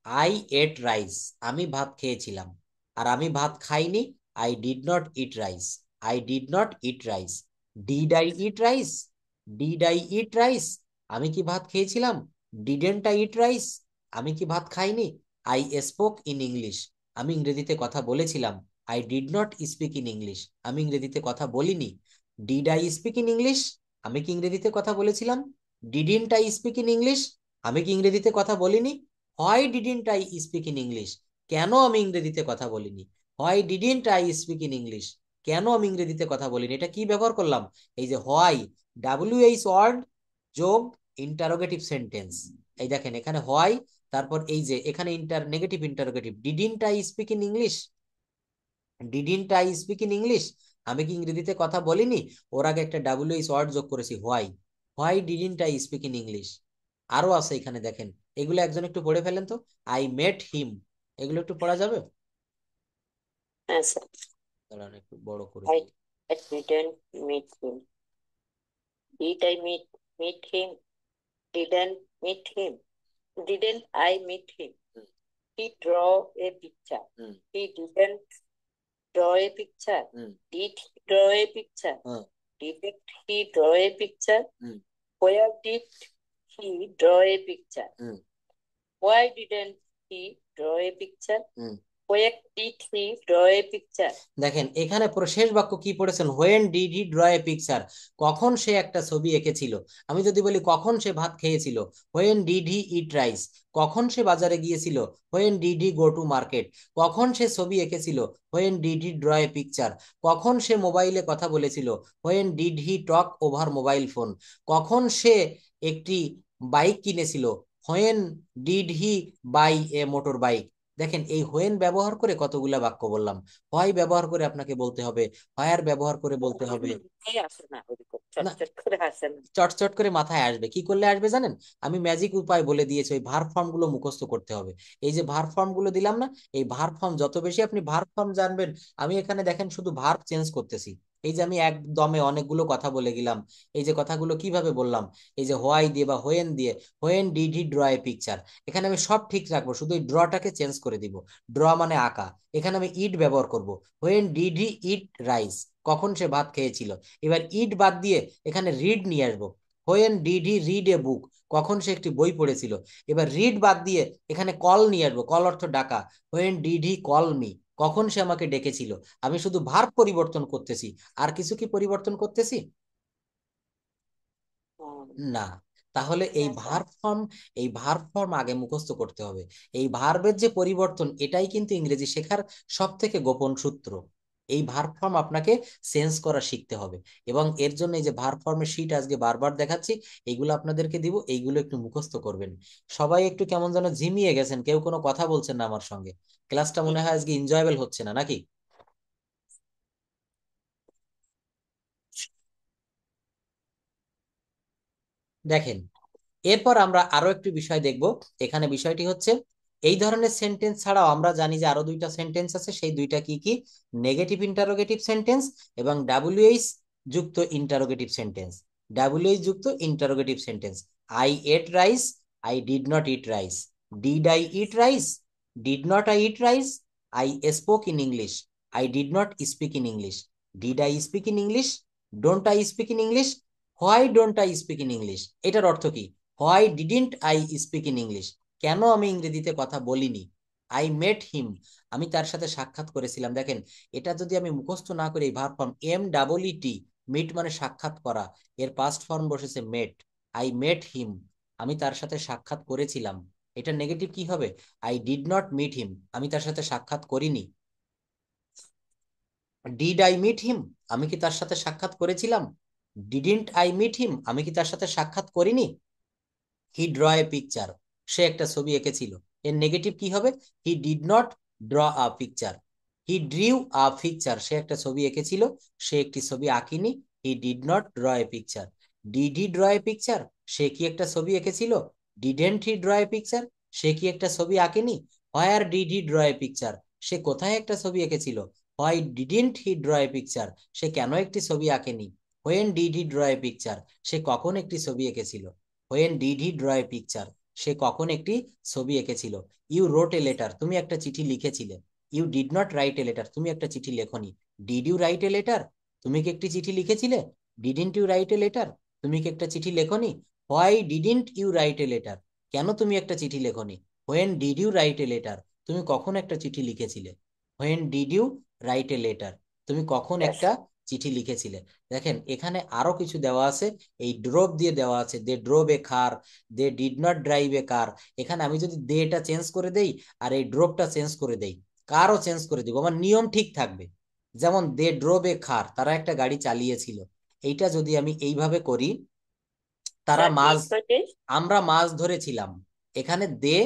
আই এট রাইস, আমি ভাত খেয়েছিলাম, আর আমি ভাত খাইনি, I did not eat rice, I did not eat rice. Did I eat rice, did I eat rice, আমি কি ভাত খেয়েছিলাম, ডিডেন্ট আই ইট রাইস, আমি কি ভাত খাইনি, আই স্পোক ইন ইংলিশ, আমি ইংরেজিতে কথা বলেছিলাম, I did not speak in English, আমি ইংরেজিতে কথা বলিনি। Did I speak in English, আমি কি ইংরেজিতে কথা বলেছিলাম, didn't I speak in English, আমি কি ইংরেজিতে কথা বলিনি। Why didn't I speak in English, কেন আমি ইংরেজিতে কথা বলিনি। Why didn't I speak in English, কেন আমি ইংরেজিতে কথা বলিনি। এটা কি ব্যবহার করলাম, এই যে হোয়াই, ডাব্লিউএইচ ওয়ার্ড যোগ ইন্টারোগেটিভ সেন্টেন্স। এই দেখেন এখানে হোয়াই, তারপর এই যে এখানে negative interrogative, didn't I speak in English, didn't I speak in English, আমি কি ইংরেজিতে কথা বলিনি। ওর আগে একটা ডাব্লিউএইচ ওয়ার্ড যোগ করেছি, why, why didn't I speak in English. আরো আছে এখানে দেখেন, এগুলো একজন একটু পড়ে ফেলেন তো, আই মেট হিম, এগুলো একটু পড়া যাবে।
হ্যাঁ স্যার।
দাঁড়ান একটু বড় করে
I
দিই।
I didn't meet him. Did I meet him? Didn't meet him. Didn't I meet him?
Hmm,
He draw a picture.
Hmm,
He didn't draw a picture.
Hmm,
Did he draw a picture?
Hmm,
Didn't he draw a picture?
Hmm,
Where did he draw a picture?
Hmm,
Why didn't he draw a picture?
Hmm.
Where did he draw a picture?
দেখেন এখানে পুরো শেষ বাক্য কি পড়েছেন, when did he draw a picture, কখন সে একটা ছবি এঁকেছিল। আমি যদি বলি কখন সে ভাত খেয়েছিল, when did he eat rice, কখন সে বাজারে গিয়েছিল, when did he go to market, কখন সে ছবি এঁকেছিল, when did he draw a picture, কখন সে মোবাইলে কথা বলেছিল, when did he talk over mobile phone, কখন সে একটি বাইক কিনেছিল, when did he buy a motor bike. দেখেন এই হোয়েন ব্যবহার করে কতগুলা বাক্য বললাম। হয় ব্যবহার করে আপনাকে বলতে হবে, ফায়ার ব্যবহার করে বলতে হবে।
এই আসে না ওরকম
না,
চটচট করে আসে না।
চটচট করে মাথায় আসবে, কি করলে আসবে জানেন, আমি ম্যাজিক উপায় বলে দিয়েছি, ওই ভার্ব ফর্ম গুলো মুখস্থ করতে হবে। এই যে ভার্ব ফর্ম গুলো দিলাম না, এই ভার্ব ফর্ম যত বেশি আপনি ভার্ব ফর্ম জানবেন, আমি এখানে দেখেন শুধু ভার্ব চেঞ্জ করতেছি। এই যে আমি একদমে অনেকগুলো কথা বলে গেলাম, এই যে কথাগুলো কিভাবে বললাম, এই যে হোয়াই দিয়ে বা হোয়েন দিয়ে, when did he draw a picture, এখানে আমি সব ঠিক রাখবো, শুধু এই ড্রটাকে চেঞ্জ করে দিব। ড্র মানে আঁকা, এখানে আমি ইট ব্যবহার করব। When did he eat rice, কখন সে ভাত খেয়েছিল। এবার ইট বাদ দিয়ে এখানে রিড নিয়ে আসবো। When did he read a book, কখন সে একটি বই পড়েছিল। এবার রিড বাদ দিয়ে এখানে কল নিয়ে আসবো, কল অর্থ ডাকা। When did he call me, কখন সে আমাকে ডেকেছিল। আমি শুধু ভার্ব পরিবর্তন করতেছি, আর কিছু কি পরিবর্তন করতেছি না। তাহলে এই
না স্যার।
ভার্ব ফর্ম, এই ভার্ব ফর্ম আগে মুখস্থ করতে হবে। এই ভার্বের যে পরিবর্তন, এটাই কিন্তু ইংরেজি শেখার সব থেকে গোপন সূত্র। এই ভার্ব ফর্ম আপনাকে সেন্স করা শিখতে হবে, এবং এর জন্য এই যে ভার্ব ফর্মের শীট আজকে বারবার দেখাচ্ছি, এইগুলো আপনাদেরকে দিব, এইগুলো একটু মুখস্থ করবেন। সবাই একটু কেমন যেন ঝিমিয়ে গেছেন, কেউ কোনো কথা বলছেন না আমার সঙ্গে, ক্লাসটা মনে হয় আজকে এনজয়েবল হচ্ছে না নাকি? দেখেন, এরপর আমরা আরো একটি বিষয় দেখব। এখানে বিষয়টি হচ্ছে, এই ধরনের সেন্টেন্স ছাড়াও আমরা জানি যে আরো দুইটা সেন্টেন্স আছে, সেই দুইটা কি কি? নেগেটিভ ইন্টারোগেটিভ সেন্টেন্স এবং ডাব্লিউএইচ যুক্ত ইন্টারোগেটিভ সেন্টেন্স। ডাব্লিউএইচ যুক্ত interrogative sentence. I ate rice, I did not eat rice. Did I eat rice, did not I eat rice. I spoke in English, I did not speak in English. Did I speak in English, don't I speak in English, why don't I speak in English. এটার অর্থ কি? Why didn't I speak in English, কেন আমি ইংরেজিতে কথা বলিনি। I met হিম, আমি তার সাথে সাক্ষাৎ করেছিলাম। দেখেন, এটা যদি আমি মুখস্থ না করি, এই verb form M double E T, meet মানে সাক্ষাৎ করা, এর পাস্ট ফর্ম বসেছে মেট। আই মেট হিম, আমি তার সাথে সাক্ষাৎ করেছিলাম। এটা নেগেটিভ কি হবে? I did not meet him, আমি তার সাথে সাক্ষাৎ করিনি। ডিড আই মিট হিম, আমি কি তার সাথে সাক্ষাৎ করেছিলাম। ডিডন্ট আই মিট হিম, আমি কি তার সাথে সাক্ষাৎ করিনি। হি ড্র এ পিকচার, সে একটা ছবি এঁকেছিল। এর নেগেটিভ কি হবে? He did not draw a picture. He drew a picture, সে একটা ছবি এঁকেছিল, সে একটি ছবি আঁকেনি। He did not draw a picture. Did he draw a picture, সে কি একটা ছবি এঁকেছিল। Didn't he draw a picture, সে কি একটা ছবি আঁকেনি। Where did he draw a picture, সে কোথায় একটা ছবি এঁকেছিল। Why didn't he draw a picture, সে কেন একটি ছবি আঁকেনি। When did he draw a picture, সে কখন একটি ছবি এঁকেছিল। When did he draw a picture, সে কখন একটি ছবি এঁকেছিল। ইউ রোট এ লেটার, তুমি একটা চিঠি লিখেছিলে। You did not write a letter, তুমি একটা চিঠি লেখনি। Did you write a letter, তুমি কি একটি চিঠি লিখেছিলে। Didn't you write a letter, তুমি কি একটা চিঠি লেখনি। Why didn't you write a letter, কেন তুমি একটা চিঠি লেখনি। When did you write a letter, তুমি কখন একটা চিঠি লিখেছিলে। When did you write a letter, তুমি কখন
Yes.
একটা চিঠি লিখেছিলে। দেখেন, এখানে আরো কিছু দেওয়া আছে, এই ড্রোভ দিয়ে দেওয়া আছে। They drove a car, they did not drive a car. এখানে আমি যদি দে টা চেঞ্জ করে দেই আর এই ড্রোভটা চেঞ্জ করে দেই, কারও চেঞ্জ করে দিব, আমার নিয়ম ঠিক থাকবে। যেমন দে ড্রোভ এ কার, তারা একটা গাড়ি চালিয়েছিল। এইটা যদি আমি এইভাবে করি, তারা
Sir,
মাছ,
please British.
আমরা মাছ ধরেছিলাম। এখানে দে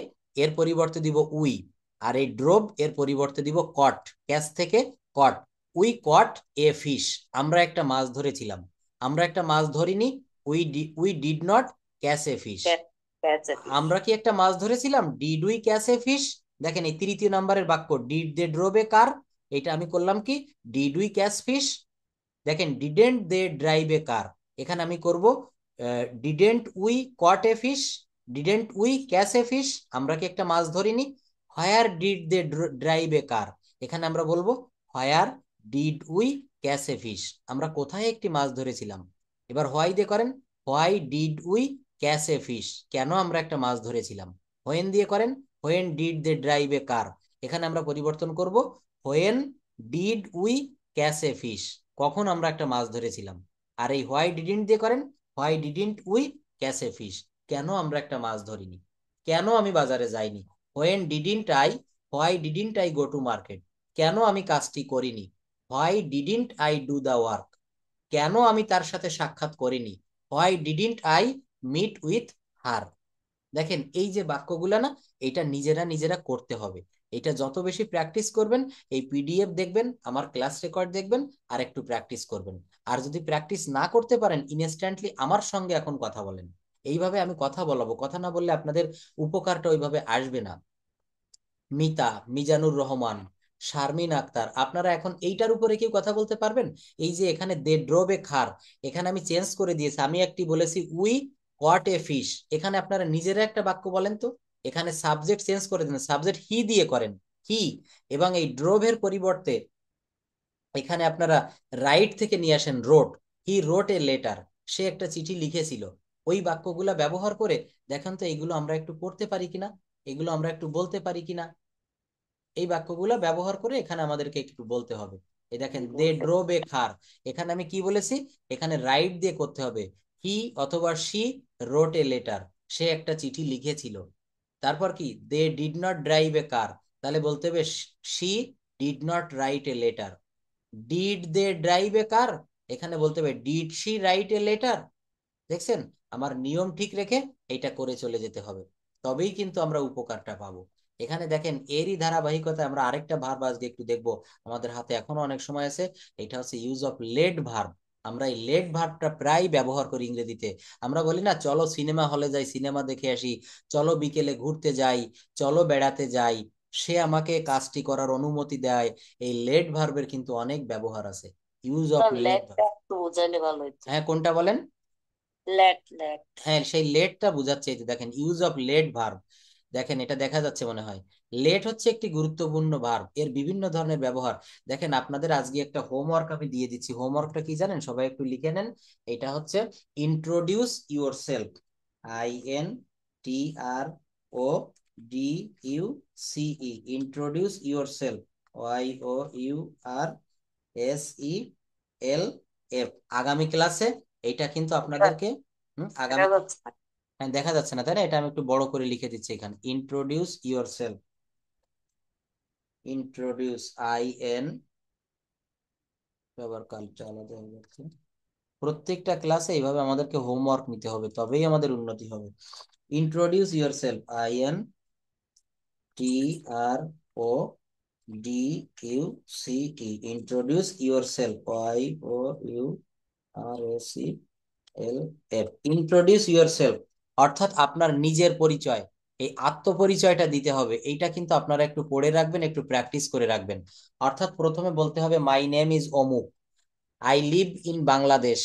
এর পরিবর্তে দিব উই, আর এই ড্রোভ এর পরিবর্তে দিব কট, ক্যাচ থেকে কট। উই কট এ ফিশ, আমরা একটা মাছ ধরেছিলাম। আমরা একটা মাছ ধরিনি। We did not catch a fish.
That, that's a fish.
আমরা কি একটা মাছ ধরেছিলাম। Did we catch a fish. দেখেন, এই তৃতীয় নাম্বারের বাক্য, ডিড দে ড্রোভ এ কার, এটা আমি করলাম কি, ডিড উই ক্যাচ ফিশ। দেখেন, didn't they drive a car, এখানে আমি করব didn't we caught a fish, didn't we catch a fish, আমরা কি একটা মাছ ধরিনি। Where did they drive a car, এখানে আমরা বলবো where did we catch a fish, আমরা কোথায় একটি মাছ ধরেছিলাম। এবার হোয়াই দিয়ে করেন, why did we catch a fish, কেন আমরা একটা মাছ ধরেছিলাম। হোয়েন দিয়ে করেন, when did they drive a car, এখানে আমরা পরিবর্তন করব, when did we catch a fish, কখন আমরা একটা মাছ ধরেছিলাম। আর এই হোয়াই ডিডেন্ট দিয়ে করেন, why didn't we catch a fish, কেন আমরা একটা মাছ ধরিনি, কেন আমি বাজারে যাইনি। When didn't I, why didn't I go to market, কেন আমি কাজটি করিনি। Why didn't I do the work, কেন আমি তার সাথে সাক্ষাৎ করিনি। Why didn't I meet with her. দেখেন, এই যে বাক্যগুলো না, এটা নিজেরা নিজেরা করতে হবে। এটা যত বেশি প্র্যাকটিস করবেন, এই পিডিএফ দেখবেন, আমার ক্লাস রেকর্ড দেখবেন, আর একটু প্র্যাকটিস করবেন। আর যদি প্র্যাকটিস না করতে পারেন, ইনস্ট্যান্টলি আমার সঙ্গে এখন কথা বলেন। এইভাবে আমি কথা বলাবো, কথা না বললে আপনাদের উপকারটা ওইভাবে আসবে না। মিতা, মিজানুর রহমান, শারমিন আক্তার, আপনারা এখন এইটার উপরে কেউ কথা বলতে পারবেন। এই যে এখানে দে ড্রোভ এ খার, এখানে আমি চেঞ্জ করে দিয়েছি, আমি একটি বলেছি উই কট এ ফিশ, এখানে আপনারা নিজেরা একটা বাক্য বলেন তো। এখানে সাবজেক্ট চেঞ্জ করে দেন, সাবজেক্ট হি দিয়ে করেন, হি। এবং এই ড্রোভের পরিবর্তে এখানে আপনারা রাইট থেকে নিয়ে আসেন রোট, হি রোট এ লেটার, সে একটা চিঠি লিখেছিল। ওই বাক্যগুলা ব্যবহার করে দেখেন তো, এগুলো আমরা একটু পড়তে পারি কিনা, এগুলো আমরা একটু বলতে পারি কিনা। এই বাক্যগুলো ব্যবহার করে এখানে আমাদেরকে একটু বলতে হবে। এই দেখেন, দে ড্রোভ এ কার, এখানে আমি কি বলেছি, এখানে রাইট দিয়ে করতে হবে। হি অথবা শি রোট এ লেটার, সে একটা চিঠি লিখেছিল। তারপর কি, they did not drive a car, তাহলে বলতে হবে she did not write a letter. Did they drive a car, এখানে বলতে হবে did she write a letter. দেখছেন, আমার নিয়ম ঠিক রেখে এইটা করে চলে যেতে হবে, তবেই কিন্তু আমরা উপকারটা পাবো। এখানে দেখেন এরই ধারাবাহিকতা আমরা আরেকটা ভার্ব আজকে একটু দেখবো, আমাদের হাতে এখনো অনেক সময় আছে। এটা হচ্ছে ইউজ অফ লেট ভার্ব। আমরা এই লেট ভার্বটা প্রায় ব্যবহার করি ইংরেজিতে। আমরা বলি না, চলো সিনেমা হলে যাই, সিনেমা দেখে আসি, চলো বিকেলে ঘুরতে যাই, চলো বেড়াতে যাই, সে আমাকে কাজটি করার অনুমতি দেয়। এই লেট ভার্বের কিন্তু অনেক ব্যবহার আছে, ইউজ অফ
স্যার
লেট
লেটটা
ভার্ব।
একটু বোঝাইলে ভালো হতো।
হ্যাঁ, কোনটা বলেন?
Let let.
হ্যাঁ, সেই লেটটা বুঝাচ্ছে, এই যে দেখেন ইউজ অফ লেট ভার্ব। দেখেন এটা দেখা যাচ্ছে মনে হয়, লেট হচ্ছে একটি গুরুত্বপূর্ণ ভার্ব, এর বিভিন্ন ধরনের ব্যবহার। দেখেন আপনাদের আজকে একটা হোমওয়ার্ক আমি দিয়ে দিচ্ছি, হোমওয়ার্কটা কি জানেন, সবাই একটু লিখে নেন। এটা হচ্ছে introduce your self, INTRODUCE, introduce your self, YOURSELF। আগামী ক্লাসে এইটা কিন্তু
স্যার
আপনাদেরকে
দেখা
আগামী,
যাচ্ছে না।
হ্যাঁ দেখা যাচ্ছে না তাই না, এটা আমি একটু বড় করে লিখে দিচ্ছি এখানে, introduce your self, introduce IN, আবার কালটা আলাদা হয়ে যাচ্ছে। প্রত্যেকটা ক্লাসে এইভাবে আমাদেরকে হোমওয়ার্ক নিতে হবে, তবেই আমাদের উন্নতি হবে। Introduce your self, INTRODUCE, introduce your self, YOURSELF, introduce your self, অর্থাৎ আপনার নিজের পরিচয়, এই আত্মপরিচয়টা দিতে হবে। এইটা কিন্তু আপনারা একটু পড়ে রাখবেন, একটু প্র্যাকটিস করে রাখবেন। অর্থাৎ প্রথমে বলতে হবে মাই নেম ইজ অমুক, I live in Bangladesh,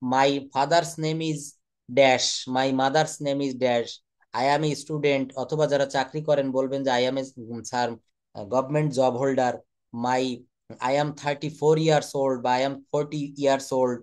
my father's name is dash, my mother's name is dash, I M a student, অথবা যারা চাকরি করেন বলবেন যে I M A sir government job holder, my I am 34 years old বা I am 40 years old.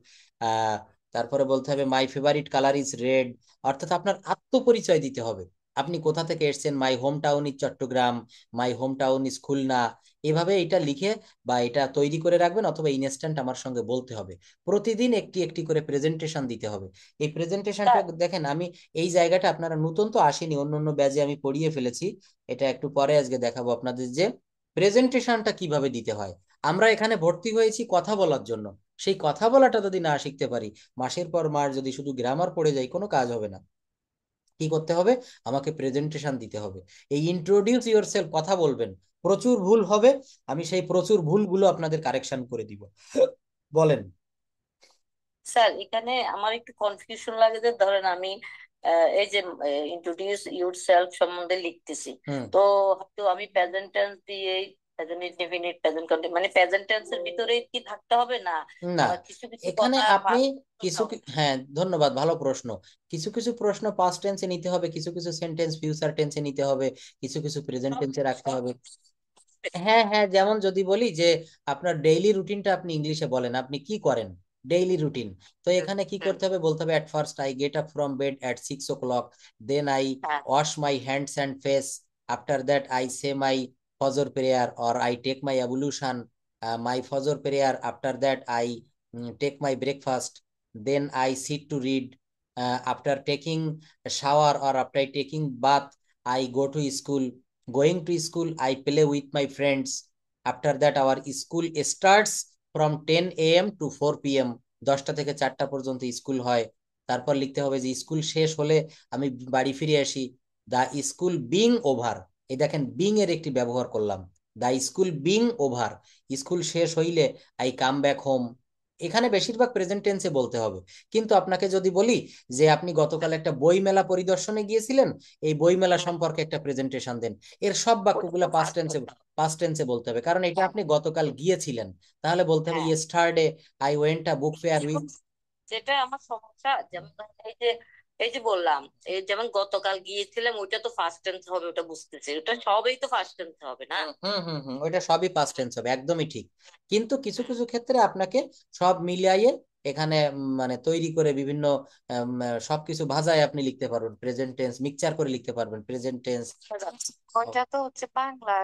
তারপরে বলতে হবে my favourite colour is red. অর্থাৎ আপনার আত্মপরিচয় দিতে হবে, আপনি কোথা থেকে এসেছেন, মাই home town is Chattogram, my home town is Khulna. এভাবে এটা লিখে বা এটা তৈরি করে রাখবেন, অথবা ইনস্ট্যান্ট আমার সঙ্গে বলতে হবে। প্রতিদিন একটি একটি করে প্রেজেন্টেশন দিতে হবে। এই প্রেজেন্টেশনটা
স্যার
দেখেন, আমি এই জায়গাটা আপনারা নতুন তো আসেনি, অন্য অন্য ব্যাচে আমি পড়িয়ে ফেলেছি, এটা একটু পরে আজকে দেখাবো আপনাদের যে প্রেজেন্টেশনটা কিভাবে দিতে হয়। আমরা এখানে ভর্তি হয়েছি কথা বলার জন্য, সেই কথা বলাটা যদি না শিখতে পারি, মাসের পর মাস যদি শুধু গ্রামার পড়ে যাই, কোনো কাজ হবে না। কি করতে হবে, আমাকে প্রেজেন্টেশন দিতে হবে। এই ইন্ট্রোডিউস ইউরসেলফ কথা বলবেন, প্রচুর ভুল হবে, আমি সেই প্রচুর ভুলগুলো আপনাদের কারেকশন করে দিব। বলেন।
স্যার এখানে আমার একটু কনফিউশন লাগে যে ধরেন আমি এই যে ইন্ট্রোডিউস ইউর সেলফ সম্বন্ধে লিখতেছি,
হুম।
তো হয়তো আমি প্রেজেন্ট টেন্স দিয়ে প্রেজেন্ট ইনডেফিনিট প্রেজেন্ট কন্টিনিউয়াস মানে প্রেজেন্ট টেন্সের ভিতরে কি থাকতে হবে না
না,
কিছু কিছু
এখানে
কথা
আপনি
past করতে
কিছু
হবে?
হ্যাঁ ধন্যবাদ, ভালো প্রশ্ন। কিছু কিছু প্রশ্ন পাস্ট টেন্সে নিতে হবে, কিছু কিছু সেন্টেন্স ফিউচার টেন্সে নিতে হবে, কিছু কিছু প্রেজেন্ট
সব
টেন্সে রাখতে
সব
হবে। হ্যাঁ হ্যাঁ, যেমন যদি বলি যে আপনার ডেইলি রুটিনটা আপনি ইংলিশে বলেন, আপনি কি করেন ডেইলি রুটিন, তো
হুম,
এখানে কি
হুম,
করতে হবে, বলতে হবে, at first I get up from bed at 6 o'clock, then I
হ্যাঁ
wash my hands and face, after that I say my Fajr prayer or I take my ablution, my Fajr prayer, after that I take my breakfast, then I sit to read, after taking shower or after taking bath I go to school, going to school I play with my friends, after that our school starts from 10 a.m. to 4 p.m. 10টা থেকে 4টা পর্যন্ত school হয়। তারপর লিখতে হবে যে school শেষ হলে আমি বাড়ি ফিরে আসি, দা স্কুল বিং ওভার, এই দেখেন বিং এর একটি ব্যবহার করলাম, দা স্কুল বিং ওভার, স্কুল শেষ হইলে আই কাম ব্যাক হোম। এখানে বেশিরভাগ প্রেজেন্ট টেন্সে বলতে হবে। কিন্তু আপনাকে যদি বলি যে আপনি গতকাল একটা বই মেলা পরিদর্শনে গিয়েছিলেন, এই বই মেলা
হুম,
সম্পর্কে একটা প্রেজেন্টেশন দেন, এর সব
ওটা
বাক্যগুলো
তো
পাস্ট
ফার্স্ট
টেন্সে,
করতে হবে।
পাস্ট টেন্সে বলতে হবে, কারণ এটা
হ্যাঁ
আপনি গতকাল গিয়েছিলেন। তাহলে বলতে হবে
হ্যাঁ,
yesterday I went a book fair with.
যেমন যেটা আমার সমস্যা যেমন ধরেন এই যে বললাম এই যেমন গতকাল গিয়েছিলাম ওইটা তো ফার্স্ট টেন্স হবে, ওটা বুঝতেছি, ওটা সবই তো ফার্স্ট টেন্স হবে না?
হুম হুম হুম হুম, ওইটা সবই পাস্ট টেন্স হবে, একদমই ঠিক। কিন্তু কিছু
হুম,
কিছু ক্ষেত্রে আপনাকে সব মিলিয়ে এখানে মানে তৈরি করে বিভিন্ন সবকিছু ভাষায় আপনি লিখতে পারবেন, প্রেজেন্ট টেন্স মিক্সচার করে লিখতে পারবেন, প্রেজেন্ট টেন্স।
ওইটা তো হচ্ছে বাংলা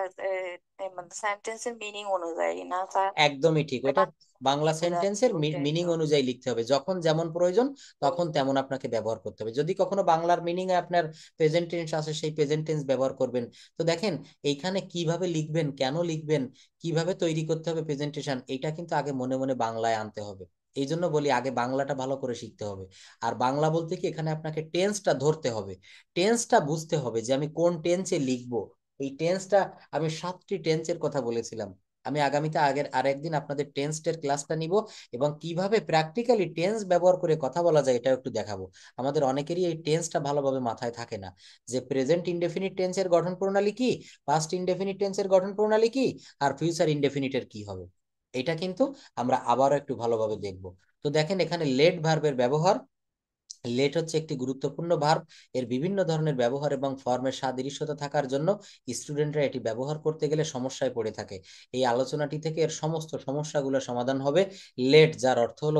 মানে সেন্টেন্সের মিনিং অনুযায়ী না স্যার?
একদমই ঠিক, ওইটা বাংলা সেন্টেন্সের
ওইটাই
মিনিং
তো।
অনুযায়ী লিখতে হবে, যখন যেমন প্রয়োজন তখন তেমন আপনাকে ব্যবহার করতে হবে। যদি কখনো বাংলার মিনিং এ আপনার প্রেজেন্ট টেন্স আসে, সেই প্রেজেন্ট টেন্স ব্যবহার করবেন। তো দেখেন এইখানে কিভাবে লিখবেন, কেন লিখবেন, কিভাবে তৈরি করতে হবে প্রেজেন্টেশন, এটা কিন্তু আগে মনে মনে বাংলায় আনতে হবে। এই জন্য বলি আগে বাংলাটা ভালো করে শিখতে হবে। আর বাংলা বলতে কি, এখানে আপনাকে টেন্সটা ধরতে হবে, টেন্সটা বুঝতে হবে যে আমি কোন টেন্সে লিখবো। এই টেন্সটা, আমি 7টি টেন্সের কথা বলেছিলাম। আমি আগামীতে আগের আরেকদিন আপনাদের টেন্সের ক্লাসটা নিব, এবং কিভাবে প্র্যাকটিক্যালি টেন্স ব্যবহার করে কথা বলা যায় এটাও একটু দেখাবো। আমাদের অনেকেরই এই টেন্সটা ভালোভাবে মাথায় থাকে না, যে প্রেজেন্ট ইনডেফিনিট টেন্সের গঠন প্রণালী কি, পাস্ট ইনডেফিনিট টেন্সের গঠন প্রণালী কি, আর ফিউচার ইনডেফিনিটের কি হবে। এটা কিন্তু আমরা আবারও একটু ভালোভাবে দেখব। তো দেখেন এখানে লেট ভার্বের ব্যবহার। লেট হচ্ছে একটি গুরুত্বপূর্ণ ভার্ব। এর বিভিন্ন ধরনের ব্যবহার এবং ফর্মের সাদৃশ্যতা থাকার জন্য স্টুডেন্টরা এটি ব্যবহার করতে গেলে সমস্যায় পড়ে থাকে। এই আলোচনাটি থেকে এর সমস্ত সমস্যাগুলো সমাধান হবে। লেট, যার অর্থ হলো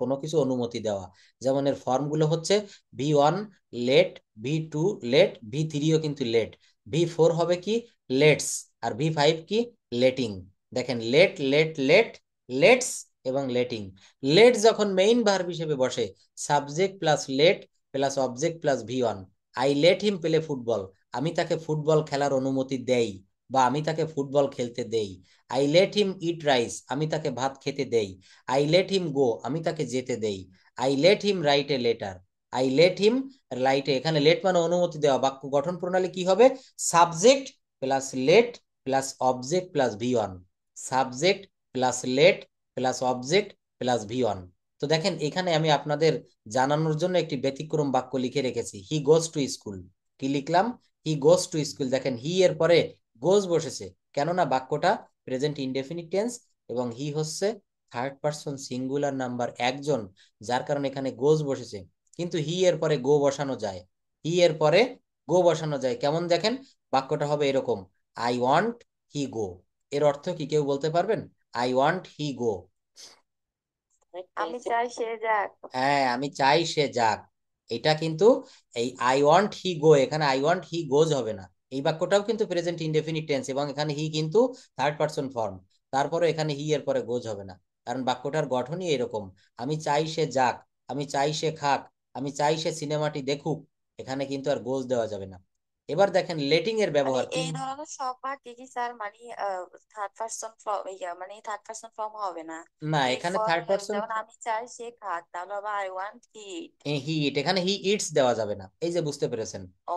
কোনো কিছু অনুমতি দেওয়া। যেমন এর ফর্মগুলো হচ্ছে V1 লেট, V2 লেট, V3ও কিন্তু লেট, V4 হবে কি লেটস, আর V5 কি লেটিং। দেখেন লেট লেট লেট, লেটস এবং লেটিং। লেট যখন মেইন ভার্ব হিসেবে বসে, subject plus let plus object plus V1। I let him play football, আমি তাকে ফুটবল খেলার অনুমতি দেই বা আমি তাকে ফুটবল খেলতে দেই। I let him eat rice, আমি তাকে ভাত খেতে দেই। আই লেট হিম গো, আমি তাকে যেতে দেই। I let him right a letter, I let him write a, এখানে লেট মানে অনুমতি দেওয়া। বাক্য গঠন প্রণালী কি হবে, subject plus let plus object plus V1, subject plus let plus object plus V1। তো দেখেন এখানে আমি আপনাদের জানানোর জন্য একটি ব্যতিক্রম বাক্য লিখে রেখেছি, হি গোজ টু স্কুল। কি লিখলাম, হি গোজ টু স্কুল। দেখেন হি এর পরে গোজ বসেছে, কেননা বাক্যটা প্রেজেন্ট ইনডেফিনিট টেন্স এবং হি হচ্ছে থার্ড পারসন সিঙ্গুলার নাম্বার একজন, যার কারণে এখানে গোজ বসেছে। কিন্তু হি এর পরে গো বসানো যায়, হি এর পরে গো বসানো যায় কেমন, দেখেন বাক্যটা হবে এরকম, আই ওয়ান্ট হি গো। এর অর্থ কি কেউ বলতে পারবেন, আই ওয়ান্ট হি গো।
আমি চাই সে যাক।
হ্যাঁ, আমি চাই সে যাক। এটা কিন্তু এই আই ওয়ান্ট হি গো, এখানে আই ওয়ান্ট হি গোজ হবে না। এই বাক্যটাও কিন্তু প্রেজেন্ট ইনডেফিনিট টেন্স এবং এখানে হি কিন্তু থার্ড পারসন ফর্ম, তারপরে এখানে হি এর পরে গোজ হবে না, কারণ বাক্যটার গঠনই এরকম। আমি চাই সে যাক, আমি চাই সে খাক, আমি চাই সে সিনেমাটি দেখুক, এখানে কিন্তু আর গোজ দেওয়া যাবে না। এবার দেখেন লেটিং এর
মানে
ব্যবহার কি।
এই ধরনের সব বাক্যে কি স্যার মানে থার্ড পারসন ফর্ম, মানে থার্ড পারসন ফর্ম হবে না?
না,
এই
এখানে
ফর্ম,
থার্ড পারসন,
যেমন আমি চাই সে খাক, তাহলে হবে আই ওয়ান্ট ইট।
হি ইট, এখানে হি ইটস দেওয়া যাবে না, এই যে বুঝতে পেরেছেন।
ও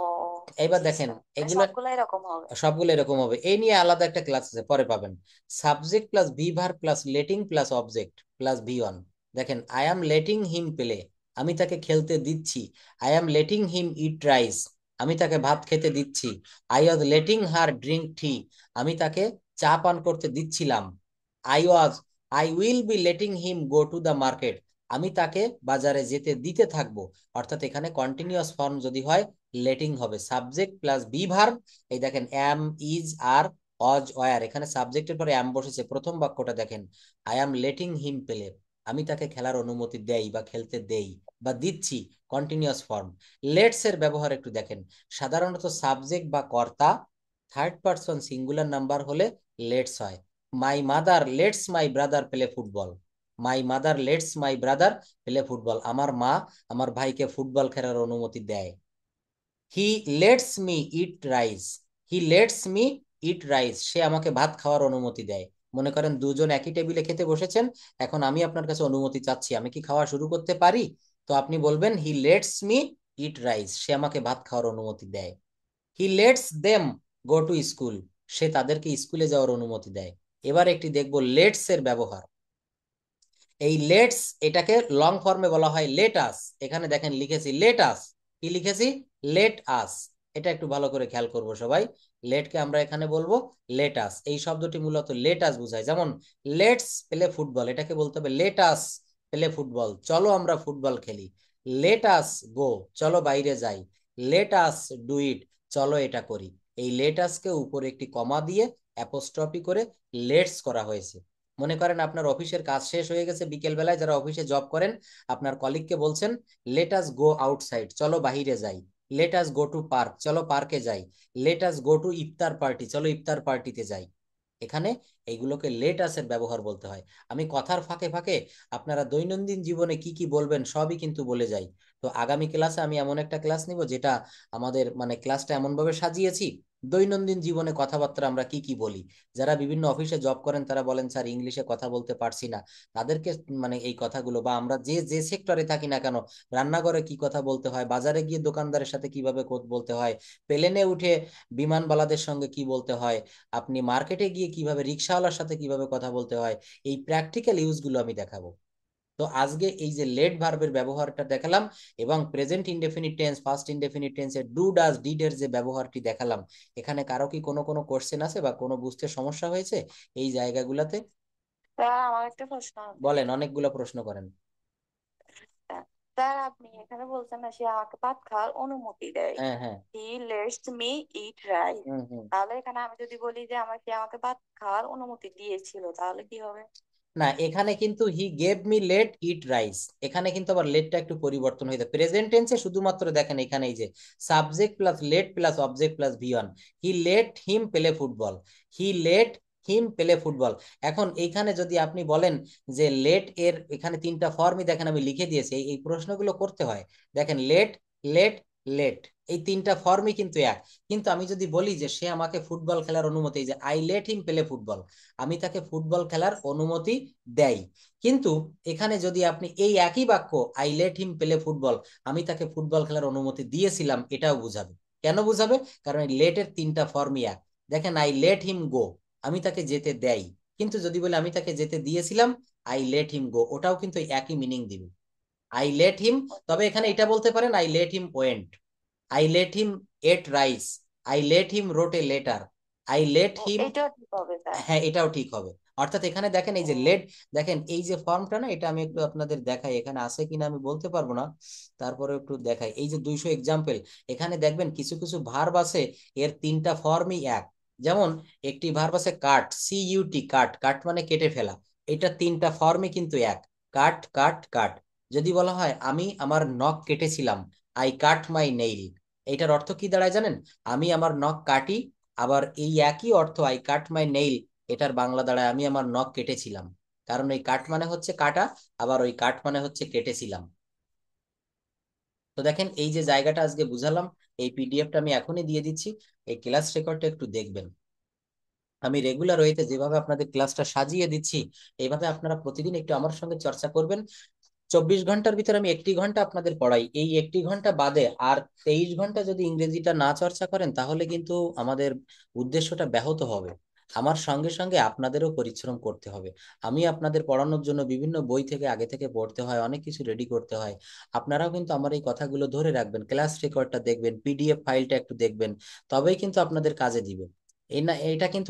এবার
জি
দেখেন
স্যার,
এগুলো
সবগুলো এরকম হবে।
সবগুলো এরকম হবে, এই নিয়ে আলাদা একটা ক্লাস আছে, পরে পাবেন। Subject plus V verb plus letting plus object plus V1। দেখেন I am letting him play, আমি তাকে খেলতে দিচ্ছি। I am letting him eat rice, আমি তাকে ভাত খেতে দিচ্ছি। I was letting her drink tea, আমি তাকে চা পান করতে দিচ্ছিলাম। I was, I will be letting him go to the market, আমি তাকে বাজারে যেতে দিতে থাকবো। অর্থাৎ এখানে কন্টিনিউয়াস ফর্ম যদি হয় লেটিং হবে, সাবজেক্ট প্লাস বি ভার্ব। এই দেখেন am is R Aja war, এখানে সাবজেক্টের পরে অ্যাম বসেছে। প্রথম বাক্যটা দেখেন, I am letting him play, আমি তাকে খেলার অনুমতি দেই বা খেলতে দেই বা দিচ্ছি, কন্টিনিউয়াস ফর্ম। লেটস এর ব্যবহার একটু দেখেন, সাধারণত সাবজেক্ট বা কর্তা থার্ড পারসন সিঙ্গুলার নাম্বার হলে লেটস হয়। My mother lets my brother play football, my mother lets my brother play football, আমার মা আমার ভাইকে ফুটবল খেলার অনুমতি দেয়। He lets me eat rice, he lets me eat rice, সে আমাকে ভাত খাওয়ার অনুমতি দেয়। মনে করেন দুজন একই টেবিলে খেতে বসেছেন, এখন আমি আপনার কাছে অনুমতি চাচ্ছি, আমি কি খাওয়া শুরু করতে পারি? তো আপনি বলবেন he lets me eat rice, সে আমাকে ভাত খাওয়ার অনুমতি দেয়। He lets them go to school, সে তাদেরকে স্কুলে যাওয়ার অনুমতি দেয়। এবার একটি দেখব লেটস এর ব্যবহার। এই লেটস, এটাকে লং ফর্মে বলা হয় লেট আস। এখানে দেখেন লিখেছি লেট আস, কি লিখেছি লেট আস। এটা একটু ভালো করে খেয়াল করব সবাই, লেটকে আমরা এখানে বলবো লেট আস। এই শব্দটি মূলত লেট আস বোঝায়। যেমন লেটস প্লে ফুটবল, এটাকে বলতে হবে লেট আস প্লে ফুটবল, চলো আমরা ফুটবল খেলি। লেট আস গো, চলো বাইরে যাই। লেট আস ডু ইট, চলো এটা করি। এই লেট আসকে উপরে একটি কমা দিয়ে অ্যাপোস্ট্রফি করে লেটস করা হয়েছে। মনে করেন আপনার অফিসের কাজ শেষ হয়ে গেছে বিকেল বেলায়, যারা অফিসে জব করেন আপনার কলিগকে বলছেন লেট আস গো আউটসাইড, চলো বাহিরে যাই। Let us go to park, চলো পার্কে যাই। Let us go to iftar party, চলো ইফতার পার্টিতে যাই। এখানে এইগুলোকে লেট আসের ব্যবহার বলতে হয়। আমি কথার ফাঁকে ফাঁকে আপনারা দৈনন্দিন জীবনে কি কি বলবেন সবই কিন্তু বলে যাই। তো আগামী ক্লাসে আমি এমন একটা ক্লাস নিব যেটা আমাদের মানে ক্লাসটা এমন ভাবে সাজিয়েছি দৈনন্দিন জীবনে কথাবার্তা আমরা কি কি বলি। যারা বিভিন্ন অফিসে জব করেন তারা বলেন স্যার ইংলিশে কথা বলতে পারছি না, তাদেরকে মানে এই কথাগুলো, বা আমরা যে যে সেক্টরে থাকি না কেন, রান্নাঘরে কি কথা বলতে হয়, বাজারে গিয়ে দোকানদারের সাথে কিভাবে বলতে হয়, প্লেনে উঠে বিমানবালাদের সঙ্গে কি বলতে হয়, আপনি মার্কেটে গিয়ে কিভাবে রিক্সাওয়ালার সাথে কিভাবে কথা বলতে হয়, এই প্র্যাকটিক্যাল ইউজগুলো আমি দেখাবো। তো আজকে এই যে লেট ভার্বের ব্যবহারটা দেখালাম এবং present indefinite tense first indefinite টেন্সের ডু ডাজ ডিড এর যে ব্যবহারটি দেখালাম, এখানে কারো কি কোনো কোনো কোশ্চেন আছে বা কোনো বুঝতে সমস্যা হয়েছে এই জায়গাগুলোতে?
স্যার আমার একটা প্রশ্ন আছে।
বলেন, অনেকগুলো প্রশ্ন করেন।
স্যার, স্যার, আপনি এখানে বলছেন না সে আমাকে ভাত খাওয়ার অনুমতি দেয়,
হ্যাঁ হ্যাঁ।
হি লেটস মি ইট রাইস।
হুম হুম।
তাহলে এখানে আমি যদি বলি যে আমাকে ভাত খাওয়ার অনুমতি দিয়েছিল, তাহলে কি হবে?
না, এখানে কিন্তু he gave me let eat rice, এখানে কিন্তু আবার লেটটা একটু পরিবর্তন হয়ে যায়। প্রেজেন্ট টেন্সে শুধুমাত্র দেখেন এখানে এই যে subject plus let plus object plus V one, he let him play football, he let him play football. এখন এইখানে যদি আপনি বলেন যে লেট এর এখানে তিনটা ফর্মই দেখেন আমি লিখে দিয়েছি, এই এই প্রশ্নগুলো করতে হয়। দেখেন লেট, লেট, লেট, এই তিনটা ফর্মই কিন্তু এক। কিন্তু আমি যদি বলি যে সে আমাকে ফুটবল খেলার অনুমতি, এই যে I let him play football, আমি তাকে ফুটবল খেলার অনুমতি দেয়। কিন্তু এখানে যদি আপনি এই একই বাক্য I let him play football, আমি তাকে ফুটবল খেলার অনুমতি দিয়েছিলাম, এটাও বুঝাবে। কেন বুঝাবে? কারণ এই লেটের তিনটা ফর্মই এক। দেখেন আই লেট হিম গো, আমি তাকে যেতে দেই। কিন্তু যদি বলে আমি তাকে যেতে দিয়েছিলাম, আই লেট হিম গো, ওটাও কিন্তু একই মিনিং দিবে। আই লেট হিম, তবে এখানে এটা বলতে পারেন I let him went, I let him ate rice, I let him wrote a letter, I let
oh,
him.
এইটাও ঠিক হবে স্যার?
হ্যাঁ, এটাও ঠিক হবে। অর্থাৎ এখানে দেখেন এই
ও,
যে লেট, দেখেন এই যে ফর্মটা না, এটা আমি একটু আপনাদের দেখাই, এখানে আছে কিনা আমি বলতে পারবো না, তারপরে একটু দেখাই। এই যে 200 এক্সাম্পল, এখানে দেখবেন কিছু কিছু ভার্ব আছে এর তিনটা ফর্মই এক। যেমন একটি ভার্ব আছে কাট, সি ইউটি, কাট, কাট মানে কেটে ফেলা, এটা তিনটা ফর্মই কিন্তু এক, কাট কাট কাট। যদি বলা হয় আমি আমার নখ কেটেছিলাম, আই কাট মাই নেইল, এটার অর্থ কি দাঁড়ায় জানেন? আমি আমার নখ কাটি। আবার এই একই অর্থ আই কাট মাই নেইল, এটার বাংলা দাঁড়ায় আমি আমার নখ কেটেছিলাম। কারণ ওই কাট মানে হচ্ছে কাটা, আবার ওই কাট মানে হচ্ছে কেটেছিলাম। তো দেখেন এই যে জায়গাটা আজকে বুঝালাম, এই পিডিএফটা আমি এখনই দিয়ে দিচ্ছি, এই ক্লাস রেকর্ডটা একটু দেখবেন। আমি রেগুলার ওয়েতে যেভাবে আপনাদের ক্লাসটা সাজিয়ে দিচ্ছি, এইভাবে আপনারা প্রতিদিন একটু আমার সঙ্গে চর্চা করবেন। 24 ঘন্টার ভিতরে আমি 1টি ঘন্টা আপনাদের পড়াই, এই 1টি ঘন্টা বাদে আর 23 ঘন্টা যদি ইংরেজিটা না চর্চা করেন তাহলে কিন্তু আমাদের উদ্দেশ্যটা ব্যাহত হবে। আমার সঙ্গে সঙ্গে আপনাদেরও পরিশ্রম করতে হবে। আমি আপনাদের পড়ানোর জন্য বিভিন্ন বই থেকে আগে থেকে পড়তে হয়, অনেক কিছু রেডি করতে হয়। আপনারাও কিন্তু আমার এই কথাগুলো ধরে রাখবেন, ক্লাস রেকর্ডটা দেখবেন, পিডিএফ ফাইলটা একটু দেখবেন, তবেই কিন্তু আপনাদের কাজে দিবে। এই না, এটা কিন্তু